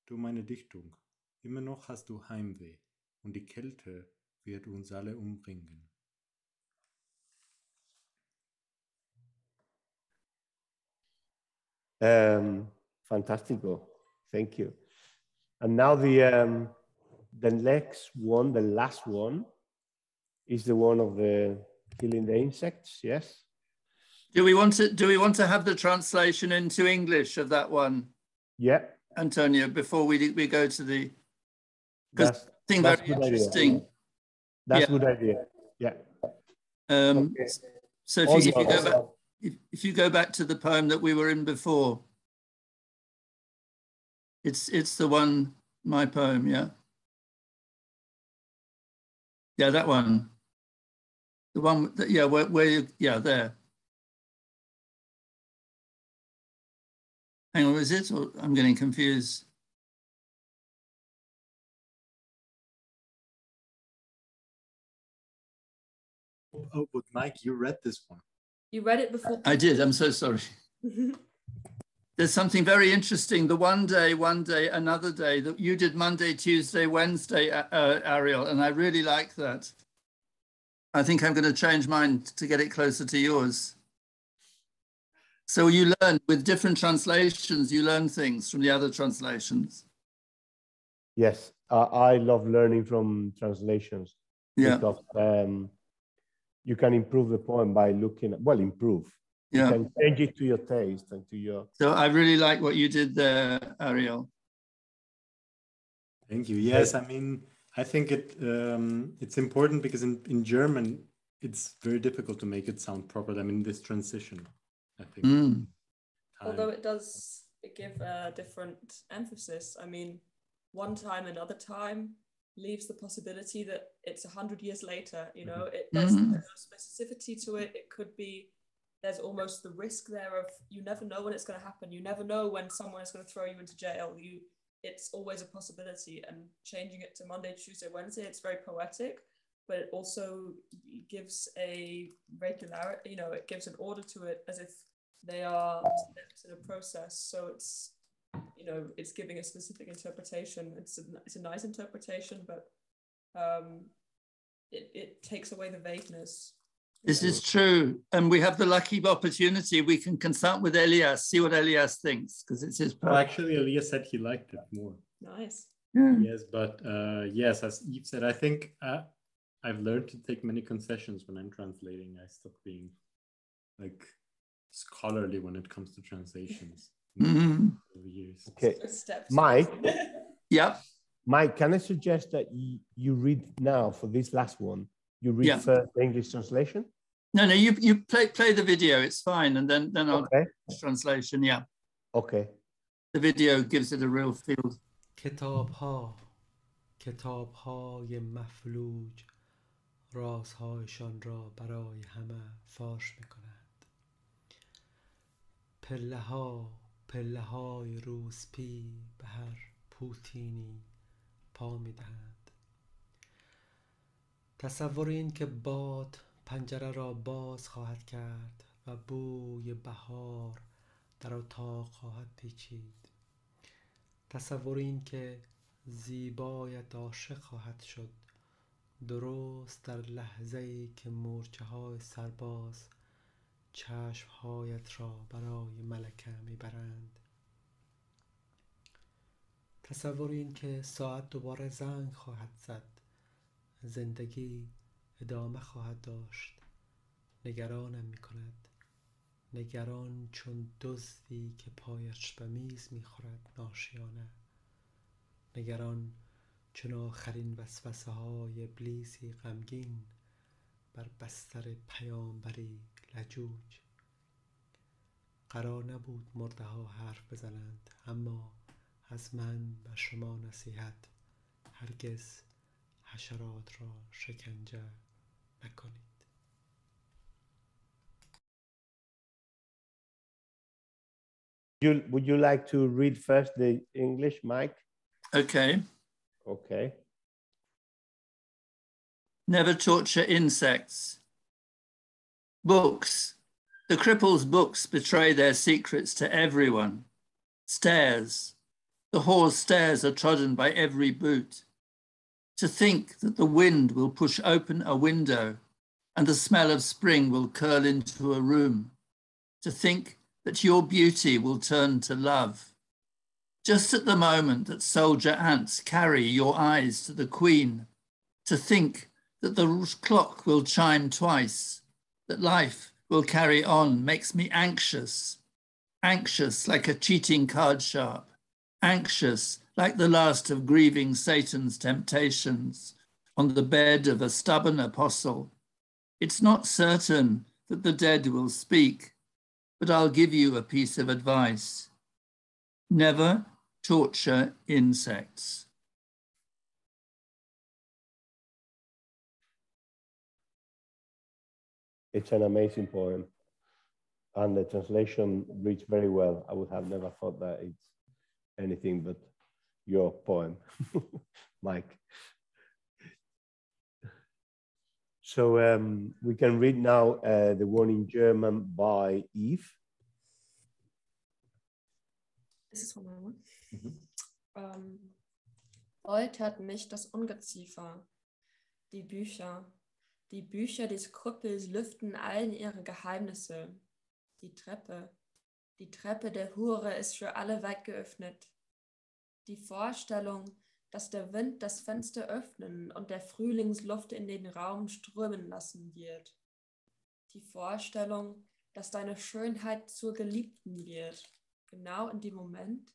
Du meine Dichtung, immer noch hast du Heimweh, und die Kälte wird uns alle umbringen. Fantastico. Thank you. And now the next one, the last one, is the one of the killing the insects. Yes. Do we want to have the translation into English of that one? Yeah. Antonio, before we go to the, because I think that's very good interesting. Idea. That's a good idea. Yeah. Okay. So if you go back to the poem that we were in before, it's the one, my poem, yeah. Yeah, that one. The one that, yeah, where you, yeah, there. Hang on, is it? Or I'm getting confused. Oh, but Mike, you read this one. You read it before? I did, I'm so sorry. There's something very interesting. The one day, another day, that you did Monday, Tuesday, Wednesday, Ariel, and I really like that. I think I'm going to change mine to get it closer to yours. So you learn with different translations, you learn things from the other translations. Yes, I love learning from translations. Yeah. Because you can improve the poem by looking at, well, improve. Yeah. You can change it to your taste and to your... So I really like what you did there, Ariel. Thank you. Yes, I mean, I think it's important because in German, it's very difficult to make it sound proper. I mean, this transition, I think. Although it does give a different emphasis. I mean, one time, another time leaves the possibility that it's 100 years later, you know, there's no specificity to it. It could be, there's almost the risk there of, you never know when it's going to happen. You never know when someone is going to throw you into jail. It's always a possibility, and changing it to Monday, Tuesday, Wednesday, it's very poetic, but it also gives a regularity, you know, it gives an order to it as if they are steps in a process. So it's, you know, it's giving a specific interpretation. It's a nice interpretation, but it takes away the vagueness. This is true. And we have the lucky opportunity. We can consult with Elyas, see what Elyas thinks, because it's his poem. Well, actually, Elyas said he liked it more. Nice. Yes, but yes, as Eve said, I think I've learned to take many concessions when I'm translating. I stop being like scholarly when it comes to translations. Over years. Okay, Mike. Yeah. Mike, can I suggest that you read now for this last one? You read first the English translation? No, you play the video. It's fine, and then I'll translation. Yeah. Okay. The video gives it a real feel. کتاب‌های مفلوج رازهایشان را برای همه فاش می‌کنند. پله‌های روسپی به هر پوتینی پا می‌دهند. تصور این که باد پنجره را باز خواهد کرد و بوی بهار در اتاق خواهد پیچید. تصور این که زیبایت عاشق خواهد شد درست در لحظه‌ای که مورچه‌های سرباز چشم‌هایت را برای ملکه میبرند. تصور این که ساعت دوباره زنگ خواهد زد، زندگی ادامه خواهد داشت. نگرانم می‌کند، نگران چون دزدی که پایش به میز می‌خورد ناشیانه. نگران چون آخرین وسوسه‌های ابلیسی غمگین بر بستر پیامبری لجوج. قرار نبود مرده‌ها حرف بزنند، اما از من و شما نصیحت، هرگز حشرات را شکنجه نکنید. Would you like to read first the English, Mike? Okay. Okay. Never torture insects. Books. The cripple's books betray their secrets to everyone. Stairs. The hall's stairs are trodden by every boot. To think that the wind will push open a window and the smell of spring will curl into a room. To think that your beauty will turn to love. Just at the moment that soldier ants carry your eyes to the queen, to think that the clock will chime twice, that life will carry on, makes me anxious, anxious like a cheating card sharp, anxious like the last of grieving Satan's temptations on the bed of a stubborn apostle. It's not certain that the dead will speak, but I'll give you a piece of advice. Never torture insects. It's an amazing poem, and the translation reads very well. I would have never thought that it's anything but your poem, Mike. So we can read now the one in German by Eve. Ist es von Mama? Foltert mich das Ungeziefer. Die Bücher des Krüppels lüften allen ihre Geheimnisse. Die Treppe der Hure ist für alle weit geöffnet. Die Vorstellung, dass der Wind das Fenster öffnen und der Frühlingsluft in den Raum strömen lassen wird. Die Vorstellung, dass deine Schönheit zur Geliebten wird, genau in dem Moment,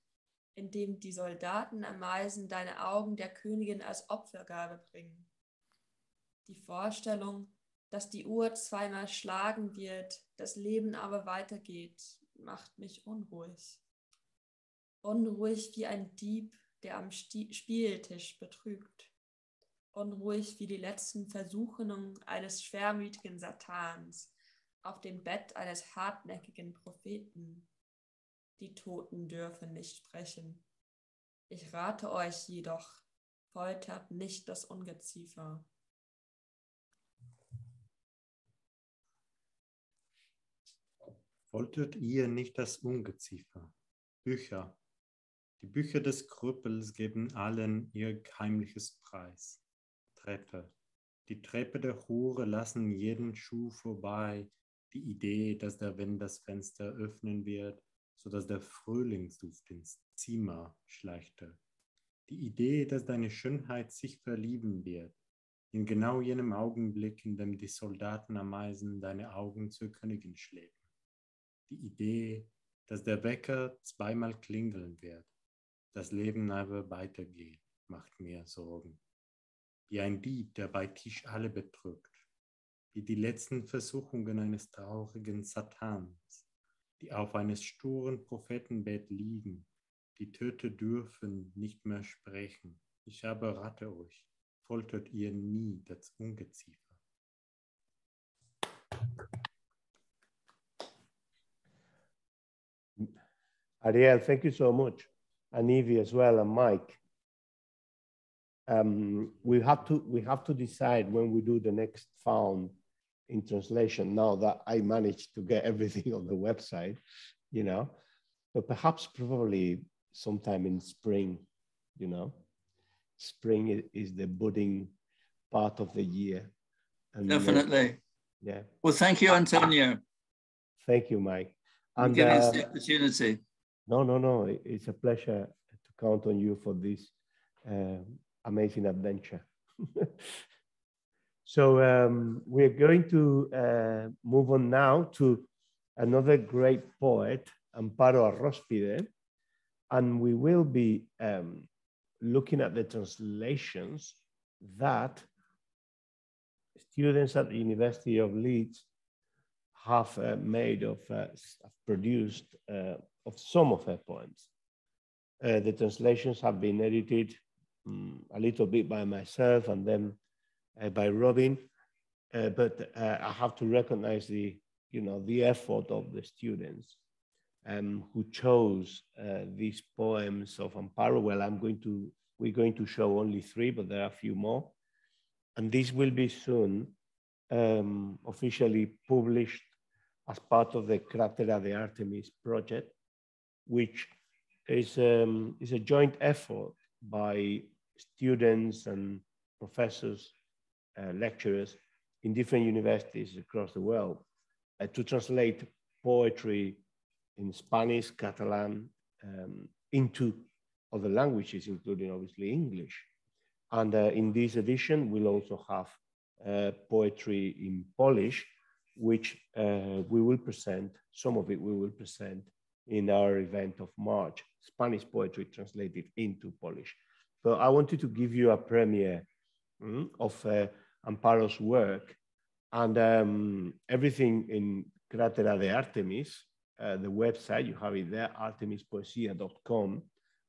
in dem die Soldaten Ameisen deine Augen der Königin als Opfergabe bringen. Die Vorstellung, dass die Uhr zweimal schlagen wird, das Leben aber weitergeht, macht mich unruhig. Unruhig wie ein Dieb, der am Spieltisch betrügt. Unruhig wie die letzten Versuchungen eines schwermütigen Satans auf dem Bett eines hartnäckigen Propheten. Die Toten dürfen nicht sprechen. Ich rate euch jedoch, foltert nicht das Ungeziefer. Foltert ihr nicht das Ungeziefer? Bücher. Die Bücher des Krüppels geben allen ihr heimliches Preis. Treppe. Die Treppe der Hure lassen jeden Schuh vorbei. Die Idee, dass der Wind das Fenster öffnen wird, sodass der Frühlingsduft ins Zimmer schleichte. Die Idee, dass deine Schönheit sich verlieben wird. In genau jenem Augenblick, in dem die Soldatenameisen deine Augen zur Königin schlägen. Die Idee, dass der Wecker zweimal klingeln wird. Das Leben aber weitergeht, macht mir Sorgen. Wie ein Dieb, der bei Tisch alle betrügt. Wie die letzten Versuchungen eines traurigen Satans, die auf eines sturen Prophetenbett liegen. Die Töter dürfen nicht mehr sprechen. Ich aber rate euch, foltert ihr nie das Ungeziefer. Ariel, thank you so much. And Evie as well, and Mike. We have to decide when we do the next found in translation, now that I managed to get everything on the website, you know, but perhaps probably sometime in spring, you know. Spring is the budding part of the year. And, definitely. Yeah. Well, thank you, Antonio. Thank you, Mike. And giving us the opportunity. No, it's a pleasure to count on you for this amazing adventure. So we're going to move on now to another great poet, Amparo Arróspide, and we will be looking at the translations that students at the University of Leeds have produced of some of her poems. The translations have been edited a little bit by myself and then by Robin, but I have to recognize the effort of the students who chose these poems of Amparo. Well, we're going to show only 3, but there are a few more, and this will be soon officially published as part of the Crátera de Ártemis project, which is a joint effort by students and professors, lecturers in different universities across the world to translate poetry in Spanish, Catalan, into other languages, including obviously English. And in this edition, we'll also have poetry in Polish, which we will present, some of it we will present in our event of March, Spanish poetry translated into Polish. But I wanted to give you a premiere of Amparo's work, and everything in Crátera de Ártemis, the website, you have it there, artemispoesia.com.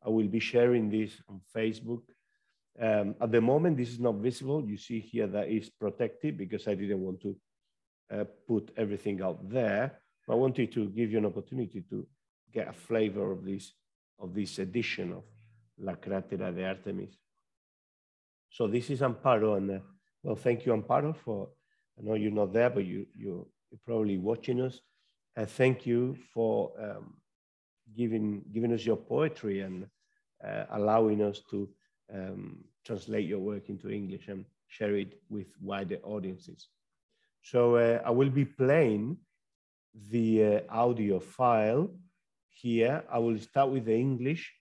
I will be sharing this on Facebook. At the moment, this is not visible. You see here that it's protected because I didn't want to put everything out there. I wanted to give you an opportunity to get a flavor of this edition of La Crátera de Ártemis. So this is Amparo, and well, thank you, Amparo, for, I know you're not there, but you're probably watching us. Thank you for giving us your poetry and allowing us to translate your work into English and share it with wider audiences. So I will be playing the audio file here. I will start with the English,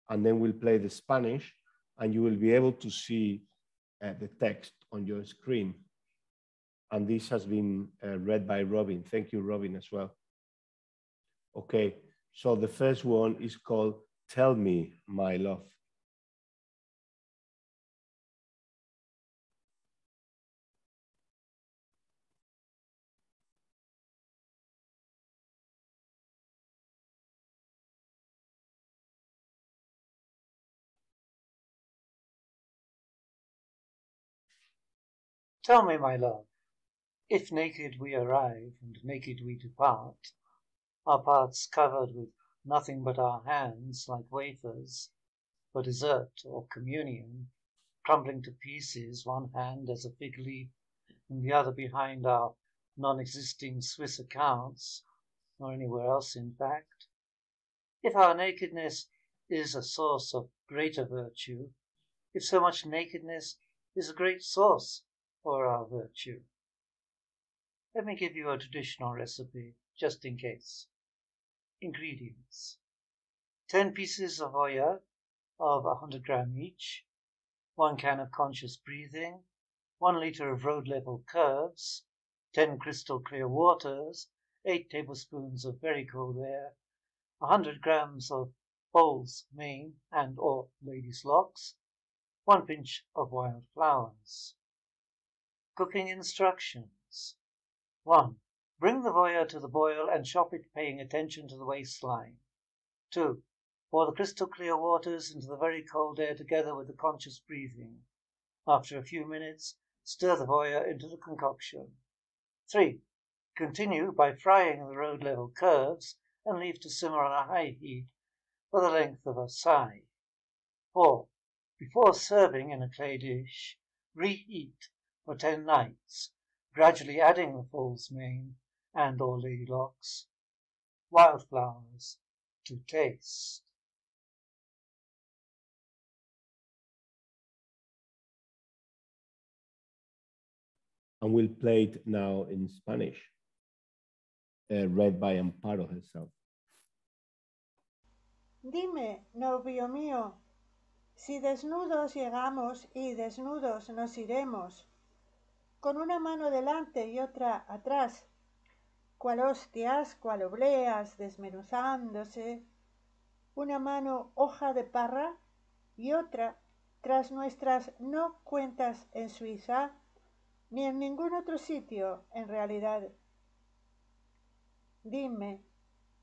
and then we'll play the Spanish, and you will be able to see the text on your screen. And this has been read by Robin. Thank you, Robin, as well. Okay, so the first one is called Tell Me, My Love. Tell me, my love, if naked we arrive and naked we depart, our paths covered with nothing but our hands like wafers, for dessert or communion, crumbling to pieces, one hand as a fig leaf and the other behind our non-existing Swiss accounts, or anywhere else in fact. If our nakedness is a source of greater virtue, if so much nakedness is a great source for our virtue. Let me give you a traditional recipe, just in case. Ingredients: 10 pieces of Oya of 100 grams each, 1 can of conscious breathing, 1 liter of road-level curves, 10 crystal clear waters, 8 tablespoons of very cold air, 100 grams of foal's mane and or lady's locks, 1 pinch of wild flowers. Cooking instructions. 1. Bring the voya to the boil and chop it paying attention to the waistline. 2. Pour the crystal clear waters into the very cold air together with the conscious breathing. After a few minutes, stir the voya into the concoction. 3. Continue by frying the road level curves and leave to simmer on a high heat for the length of a sigh. 4. Before serving in a clay dish, reheat for 10 nights, gradually adding the foal's mane and or lady locks, wildflowers to taste. And we'll play it now in Spanish, read by Amparo herself. Dime, novio mío, si desnudos llegamos y desnudos nos iremos, con una mano delante y otra atrás, cual hostias, cual obleas desmenuzándose, una mano hoja de parra y otra tras nuestras no cuentas en Suiza, ni en ningún otro sitio en realidad. Dime,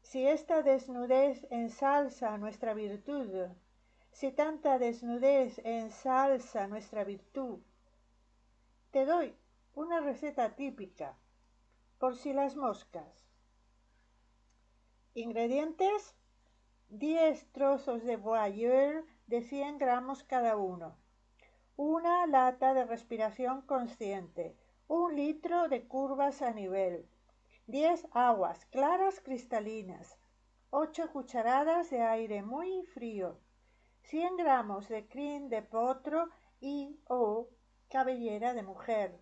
si esta desnudez ensalza nuestra virtud, si tanta desnudez ensalza nuestra virtud, te doy una receta típica, por si las moscas. Ingredientes: 10 trozos de voyeur de 100 gramos cada uno, una lata de respiración consciente, 1 litro de curvas a nivel, 10 aguas claras cristalinas, 8 cucharadas de aire muy frío, 100 gramos de crin de potro y o cabellera de mujer,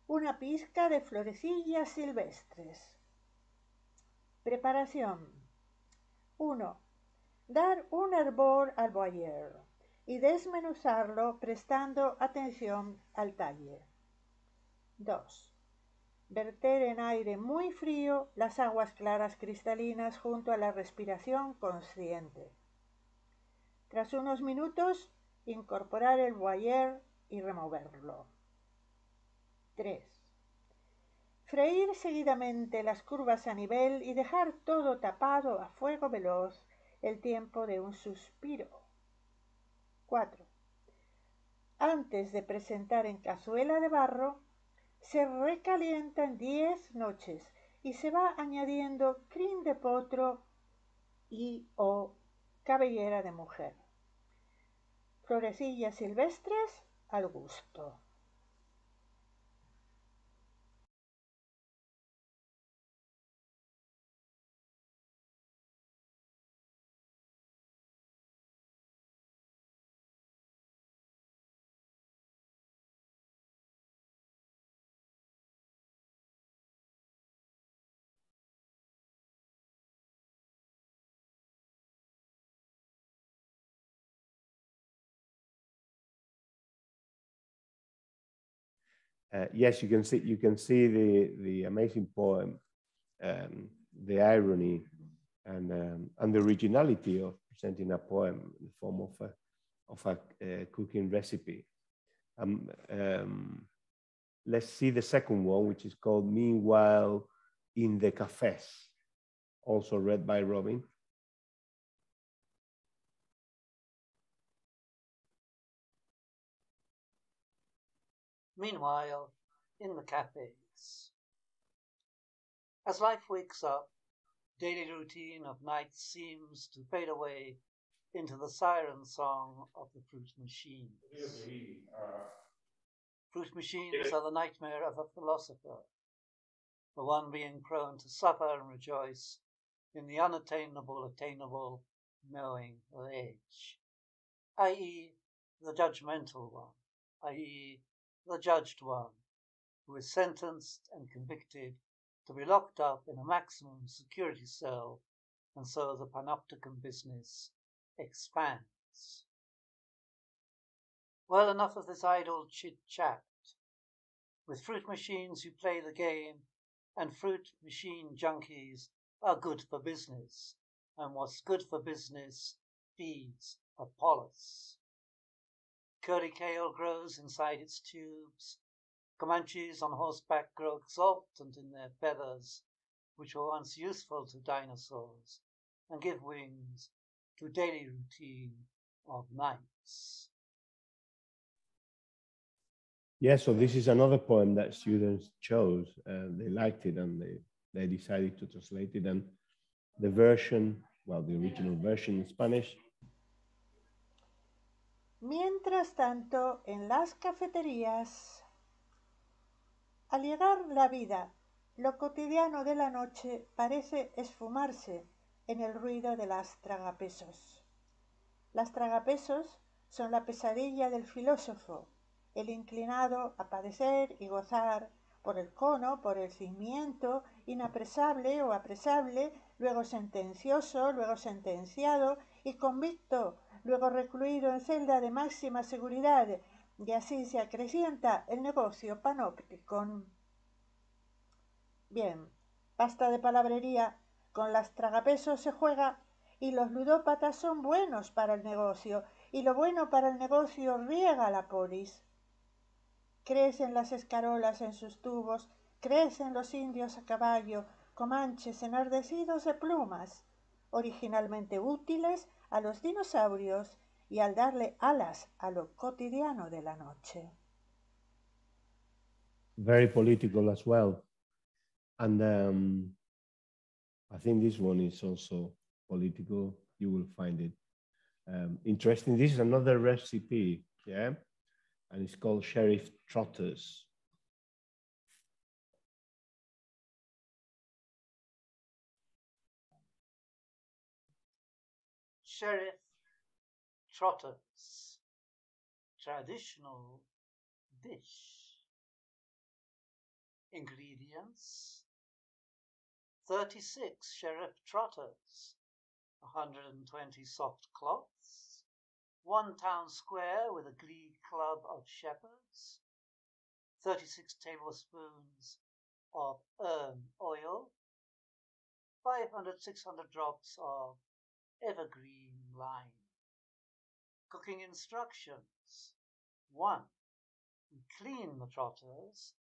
una pizca de florecillas silvestres. Preparación. 1. Dar un hervor al boyer y desmenuzarlo prestando atención al talle. 2. Verter en aire muy frío las aguas claras cristalinas junto a la respiración consciente. Tras unos minutos, incorporar el boyer y removerlo. 3. Freír seguidamente las curvas a nivel y dejar todo tapado a fuego veloz el tiempo de un suspiro. 4. Antes de presentar en cazuela de barro, se recalienta en 10 noches y se va añadiendo crin de potro y o cabellera de mujer. Florecillas silvestres al gusto. Yes, you can see the amazing poem, the irony and the originality of presenting a poem in the form of a cooking recipe. Let's see the second one, which is called Meanwhile in the Cafés, also read by Robin. Meanwhile, in the cafes. As life wakes up, daily routine of night seems to fade away into the siren song of the fruit machines. Fruit machines are the nightmare of a philosopher, the one being prone to suffer and rejoice in the unattainable, attainable, knowing of age, i.e. the judgmental one, i.e. the judged one, who is sentenced and convicted to be locked up in a maximum security cell, and so the panopticon business expands. Well, enough of this idle chit-chat. With fruit machines you play the game, and fruit machine junkies are good for business, and what's good for business feeds Apollos. Curly kale grows inside its tubes. Comanches on horseback grow exultant in their feathers, which were once useful to dinosaurs, and give wings to daily routine of nights. Yeah, so this is another poem that students chose. They liked it and they decided to translate it. And the version, well, the original version in Spanish. Mientras tanto, en las cafeterías, al llegar la vida, lo cotidiano de la noche parece esfumarse en el ruido de las tragapesos. Las tragapesos son la pesadilla del filósofo, el inclinado a padecer y gozar por el cono, por el cimiento, inapresable o apresable, luego sentencioso, luego sentenciado y convicto, luego recluido en celda de máxima seguridad, y así se acrecienta el negocio panópticon. Bien, basta de palabrería, con las tragapesos se juega y los ludópatas son buenos para el negocio, y lo bueno para el negocio riega la polis. Crecen las escarolas en sus tubos, crecen los indios a caballo, comanches enardecidos de plumas, originalmente útiles a los dinosaurios y al darle alas a lo cotidiano de la noche. Very political as well. And I think this one is also political. You will find it interesting. This is another recipe, yeah? And it's called Sheriff Trotters. Sheriff Trotters, traditional dish. Ingredients: 36 sheriff trotters, 120 soft cloths, 1 town square with a glee club of shepherds, 36 tablespoons of oil, 500-600 drops of evergreen lime. Cooking instructions. 1. We clean the trotters,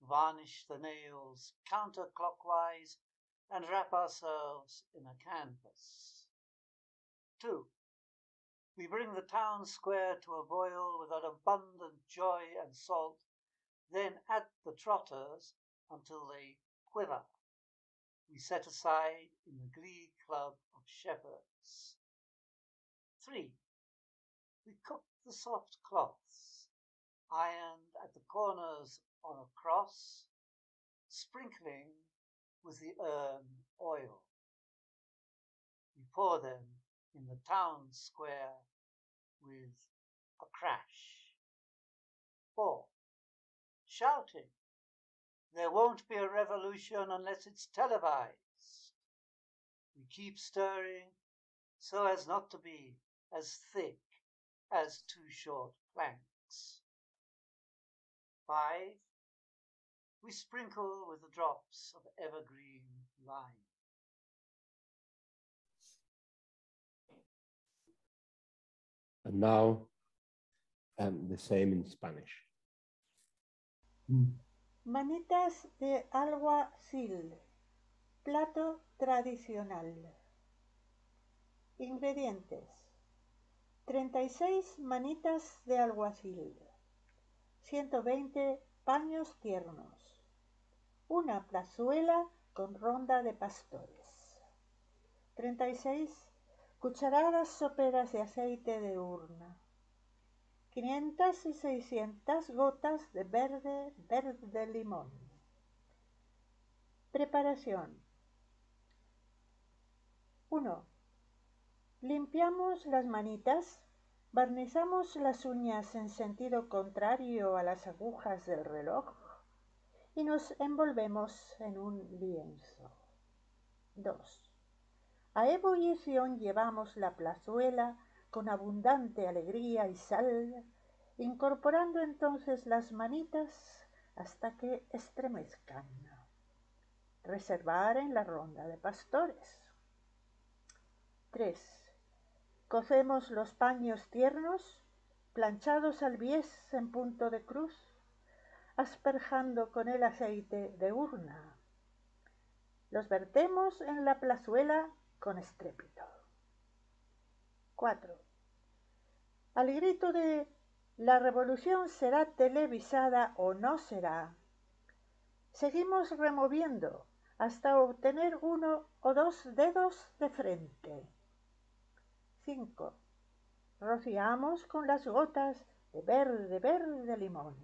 varnish the nails counterclockwise, and wrap ourselves in a canvas. 2. We bring the town square to a boil with an abundant joy and salt, then add the trotters until they quiver. We set aside in the glee club of shepherds. 3. We cook the soft cloths, ironed at the corners on a cross, sprinkling with the oil. We pour them in the town square with a crash. 4. Shouting. There won't be a revolution unless it's televised. We keep stirring so as not to be as thick as 2 short planks. 5. We sprinkle with the drops of evergreen lime. And now, the same in Spanish. Manitas de alguacil, plato tradicional. Ingredientes: 36 manitas de alguacil, 120 paños tiernos, una plazuela con ronda de pastores, 36 cucharadas soperas de aceite de urna, 500 y 600 gotas de verde limón. Preparación. 1. Limpiamos las manitas, barnizamos las uñas en sentido contrario a las agujas del reloj y nos envolvemos en un lienzo. 2. A ebullición llevamos la plazuela con abundante alegría y sal, incorporando entonces las manitas hasta que estremezcan. Reservar en la ronda de pastores. 3. Cocemos los paños tiernos, planchados al bies en punto de cruz, asperjando con el aceite de urna. Los vertemos en la plazuela con estrépito. 4. Al grito de «La revolución será televisada o no será», seguimos removiendo hasta obtener 1 o 2 dedos de frente. 5. Rociamos con las gotas de verde limón.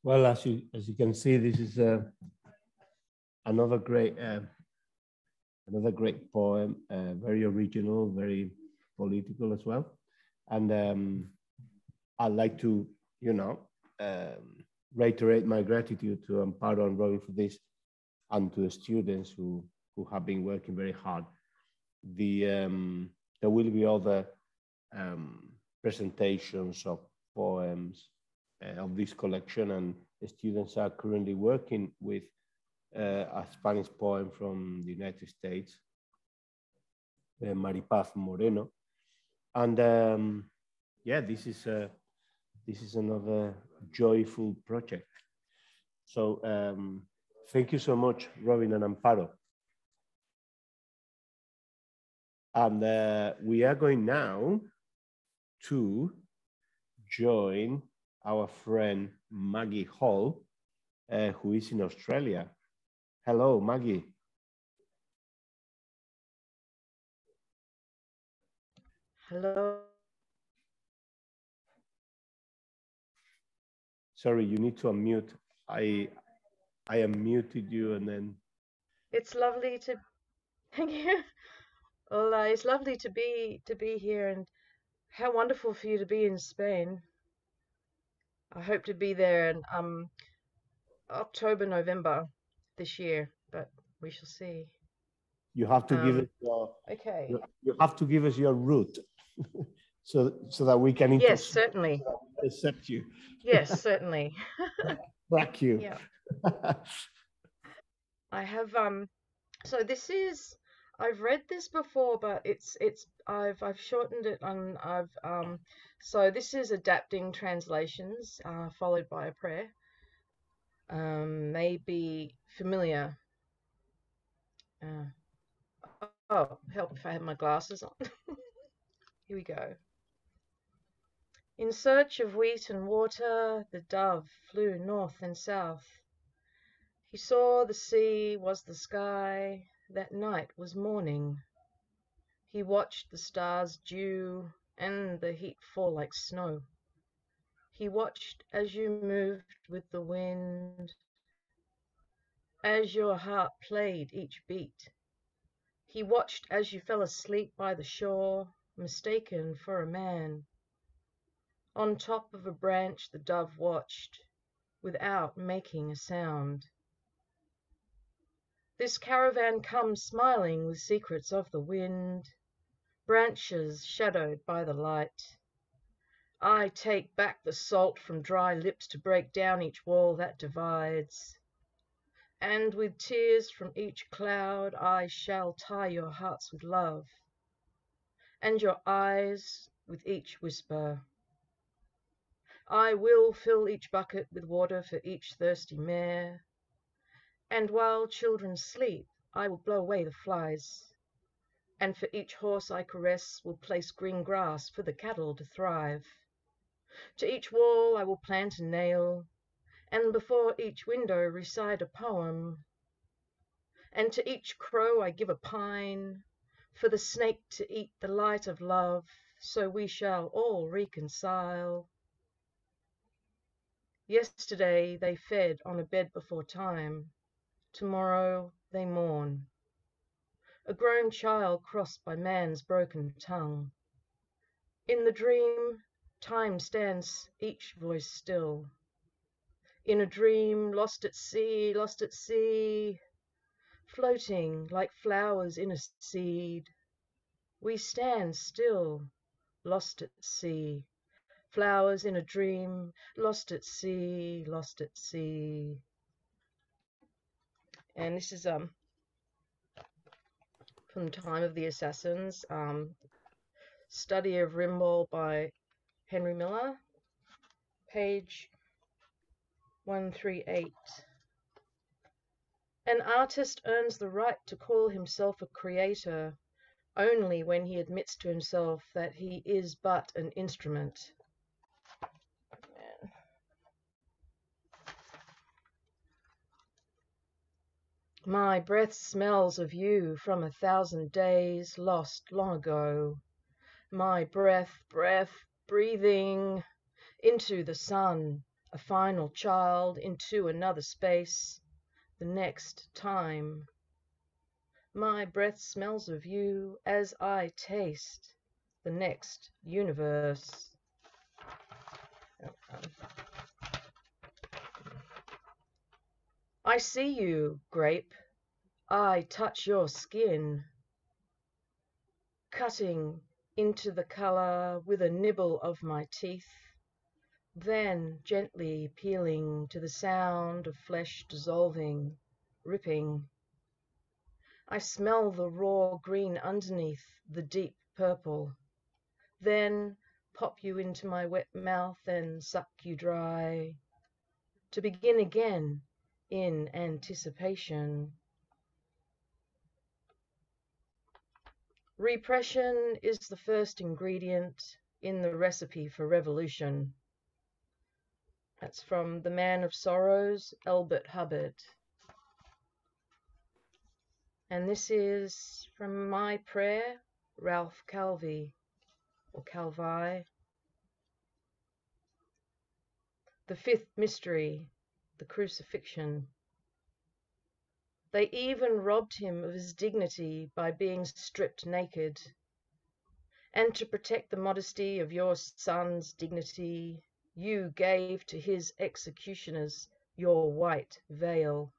Well, as you can see, this is another great poem, very original, very political as well. And I'd like to, reiterate my gratitude to Amparo and Robin for this, and to the students who have been working very hard. There will be other presentations of poems of this collection, and the students are currently working with a Spanish poem from the United States, Maripaz Moreno. And yeah, this is another joyful project. So thank you so much, Robin and Amparo. And we are going now to join our friend Maggie Hall, who is in Australia. Hello, Maggie. Hello. Sorry, you need to unmute. I unmuted you, and then. It's lovely to. Thank you. Well, it's lovely to be here, and how wonderful for you to be in Spain. I hope to be there in October, November this year, but we shall see. You have to give us your, okay. you have to give us your route so that we can Yes, certainly. accept you. Yes, certainly. Track you. Yeah. I have so this is, I've read this before, but I've shortened it and so this is adapting translations followed by a prayer. May be familiar. Oh, help if I have my glasses on. Here we go. In search of wheat and water, the dove flew north and south. He saw the sea was the sky, that night was morning. He watched the stars dew and the heat fall like snow. He watched as you moved with the wind, as your heart played each beat. He watched as you fell asleep by the shore, mistaken for a man. On top of a branch the dove watched, without making a sound. This caravan comes smiling with secrets of the wind, branches shadowed by the light. I take back the salt from dry lips to break down each wall that divides. And with tears from each cloud I shall tie your hearts with love, and your eyes with each whisper. I will fill each bucket with water for each thirsty mare, and while children sleep I will blow away the flies, and for each horse I caress will place green grass for the cattle to thrive. To each wall I will plant a nail, and before each window recite a poem. And to each crow I give a pine, for the snake to eat the light of love, so we shall all reconcile. Yesterday they fed on a bed before time, tomorrow they mourn. A grown child crossed by man's broken tongue. In the dream, time stands each voice still. In a dream, lost at sea, floating like flowers in a seed, we stand still, lost at sea. Flowers in a dream, lost at sea, lost at sea. And this is from Time of the Assassins, Study of Rimbaud by Henry Miller, page 138. An artist earns the right to call himself a creator only when he admits to himself that he is but an instrument. My breath smells of you from 1,000 days lost long ago. My breath, breathing into the sun, a final child into another space, the next time. My breath smells of you as I taste the next universe. I see you, grape. I touch your skin, cutting into the color with a nibble of my teeth, then gently peeling to the sound of flesh dissolving, ripping. I smell the raw green underneath the deep purple, then pop you into my wet mouth and suck you dry, to begin again in anticipation. Repression is the first ingredient in the recipe for revolution. That's from The Man of Sorrows, Elbert Hubbard. And this is from my prayer, Ralph Calvi, or Calvi. The fifth mystery, the crucifixion. They even robbed him of his dignity by being stripped naked. And to protect the modesty of your son's dignity, you gave to his executioners your white veil.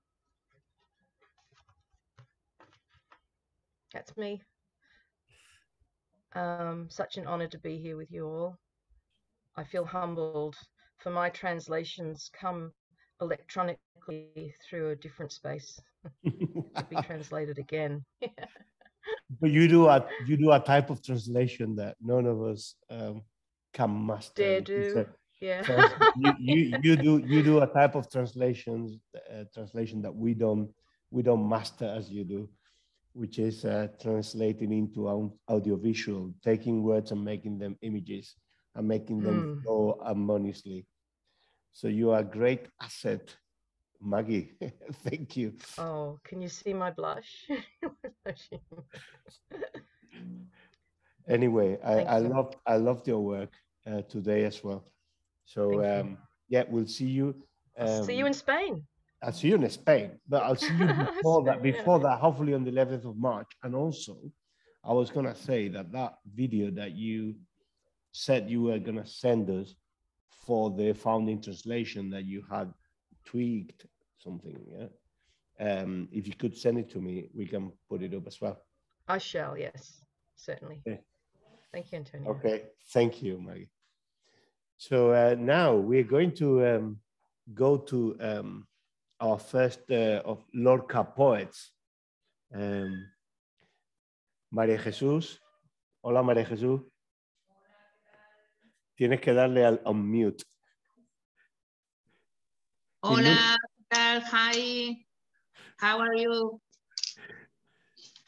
That's me. Such an honor to be here with you all. I feel humbled, for my translations come electronically through a different space to be translated again. But you do a type of translation that none of us can master. Dare do, yeah. You do a type of translation that we don't master as you do, which is translating into audiovisual, taking words and making them images and making them flow harmoniously. So you are a great asset, Maggie. Thank you. Oh, can you see my blush? Anyway, I loved your work today as well. So yeah, we'll see you. I'll see you in Spain. I'll see you in Spain, but I'll see you before that. Before that, hopefully on the 11th of March. And also, I was gonna say that video that you said you were gonna send us for the founding translation that you had tweaked something. Yeah. If you could send it to me, we can put it up as well. I shall. Yes, certainly. Okay. Thank you, Antonio. Okay. Thank you, Maggie. So now we're going to go to our first of Lorca poets. María Jesús. Hola, María Jesús. Tienes que darle al unmute. Hola, hi. How are you?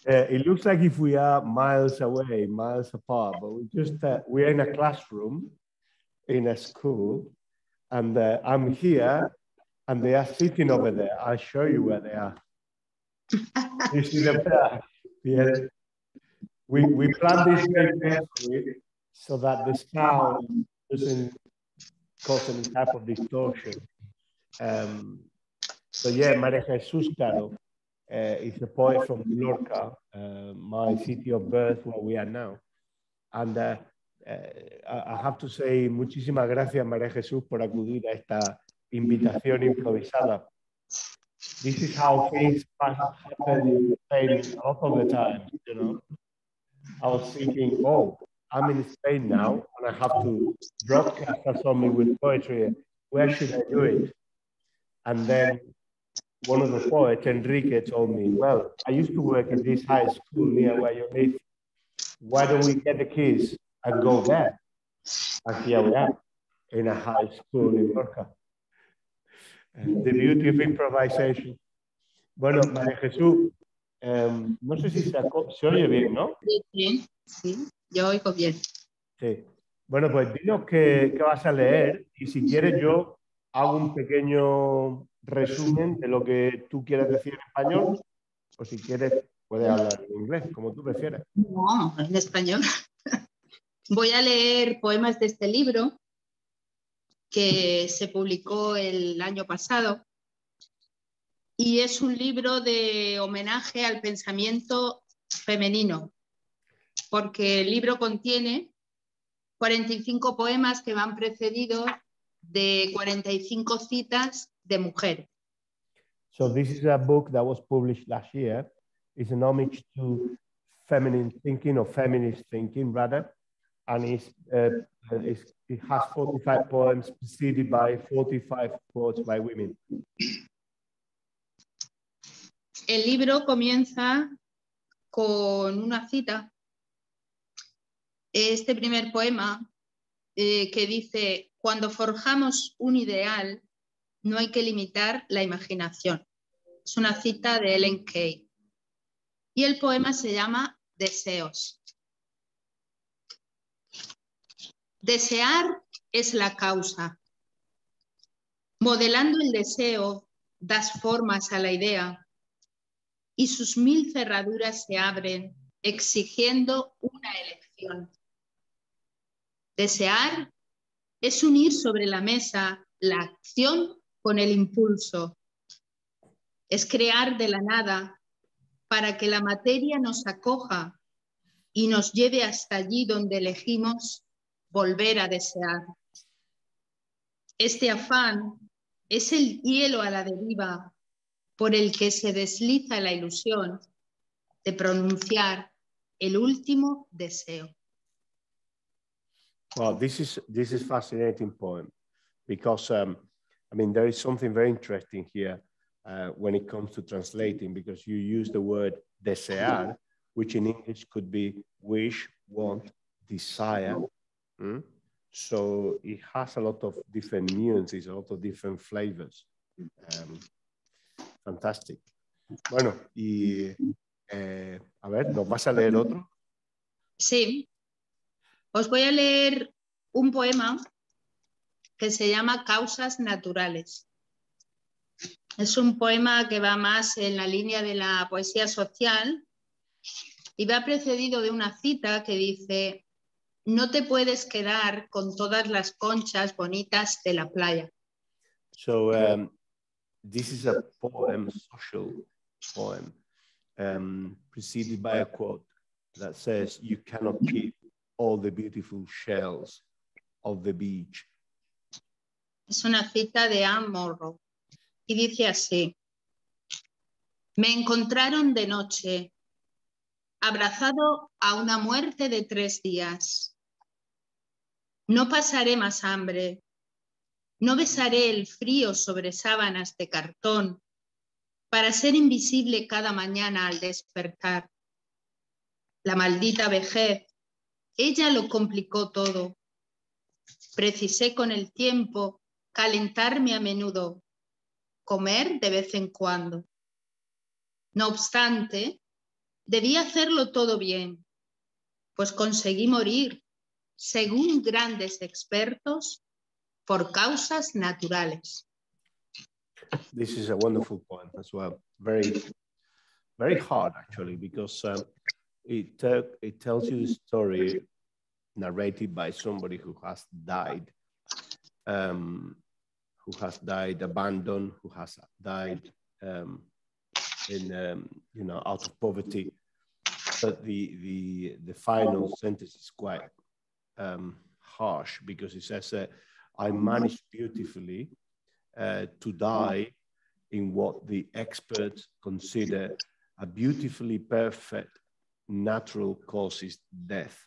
It looks like if we are miles away, miles apart, but we're in a classroom in a school, and I'm here, and they are sitting over there. I'll show you where they are. You see them there? Yes. We planned this very carefully so that the sound doesn't cause any type of distortion. So yeah, María Jesús Caro is a poet from Lorca, my city of birth, where we are now. And I have to say, muchísimas gracias, María Jesús, por acudir a esta invitación improvisada. This is how things happen in Spain a lot of the time, you know. I was thinking, oh, I'm in Spain now, and I have to broadcast something with poetry. Where should I do it? And then one of the poets, Enrique, told me, well, I used to work at this high school near where you live. Why don't we get the kids and go there? And here we are, in a high school in Lorca. The beauty of improvisation. Bueno, María Jesús, no sé si se oye bien, ¿no? Sí, sí, yo oigo bien. Sí. Bueno, pues dinos qué vas a leer y si quieres yo hago un pequeño resumen de lo que tú quieres decir en español o si quieres puedes hablar en inglés, como tú prefieras. No, en español. Voy a leer poemas de este libro que se publicó el año pasado y es un libro de homenaje al pensamiento femenino, porque el libro contiene 45 poemas que van precedidos de 45 citas de mujeres. So this is a book that was published last year. It's an homage to feminine thinking or feminist thinking rather, and it has 45 poems preceded by 45 quotes by women. El libro comienza con una cita. Este primer poema que dice: cuando forjamos un ideal, no hay que limitar la imaginación. Es una cita de Ellen Key. Y el poema se llama Deseos. Desear es la causa. Modelando el deseo, das formas a la idea y sus 1000 cerraduras se abren exigiendo una elección. Desear es unir sobre la mesa la acción con el impulso. Es crear de la nada para que la materia nos acoja y nos lleve hasta allí donde elegimos volver a desear. Este afán es el hielo a la deriva por el que se desliza la ilusión de pronunciar el último deseo. Well, this is fascinating poem because I mean there is something very interesting here when it comes to translating, because you use the word desear, which in English could be wish, want, desire. So it has a lot of different nuances, a lot of different flavors. Fantastic. Bueno, y a ver, ¿nos vas a leer otro? Sí. Os voy a leer un poema que se llama Causas Naturales. Es un poema que va más en la línea de la poesía social y va precedido de una cita que dice: no te puedes quedar con todas las conchas bonitas de la playa. So this is a poem, social poem, preceded by a quote that says, you cannot keep all the beautiful shells of the beach. Es una cita de Amparo y dice así: me encontraron de noche, abrazado a una muerte de 3 días. No pasaré más hambre, no besaré el frío sobre sábanas de cartón para ser invisible cada mañana al despertar. La maldita vejez, ella lo complicó todo. Precisé con el tiempo calentarme a menudo, comer de vez en cuando. No obstante, debí hacerlo todo bien, pues conseguí morir, según grandes expertos, por causas naturales. This is a wonderful poem as well. Very, very hard actually, because it tells you the story narrated by somebody who has died abandoned, who has died out of poverty. But the final sentence is quite harsh, because it says, I managed beautifully to die in what the experts consider a beautifully perfect natural causes death.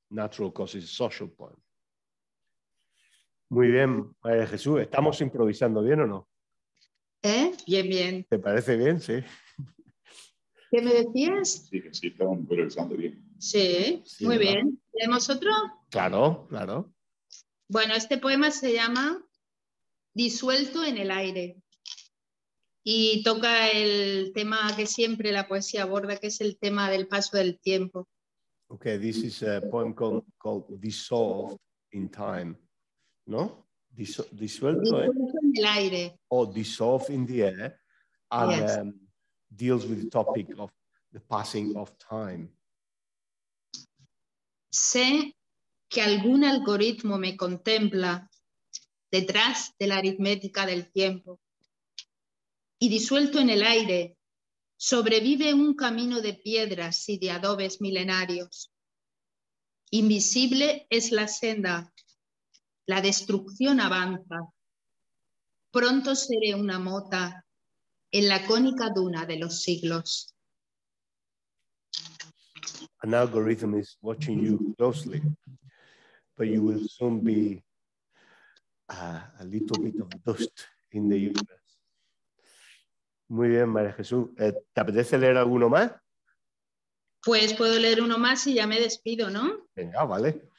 Natural causes social poem. Muy bien, María Jesús, ¿estamos improvisando bien o no? Bien, bien. ¿Te parece bien? Sí. ¿Qué me decías? Sí, que sí, estamos improvisando bien. Sí, Sí, muy ¿verdad? bien. ¿Tenemos otro? Claro, claro. Bueno, este poema se llama Disuelto en el aire y toca el tema que siempre la poesía aborda, que es el tema del paso del tiempo. Okay, this is a poem called Dissolved in Time, ¿no? Disuelto en el aire. Or dissolved in the air, and Yes. Deals with the topic of the passing of time. Sé que algún algoritmo me contempla detrás de la aritmética del tiempo. Y disuelto en el aire, sobrevive un camino de piedras y de adobes milenarios. Invisible es la senda, la destrucción avanza. Pronto seré una mota en la cónica duna de los siglos. An algorithm is watching you closely, but you will soon be a little bit of dust in the universe. Muy bien, María Jesús. ¿Te apetece leer alguno más? Pues puedo leer uno más y ya me despido, ¿no? Venga, vale.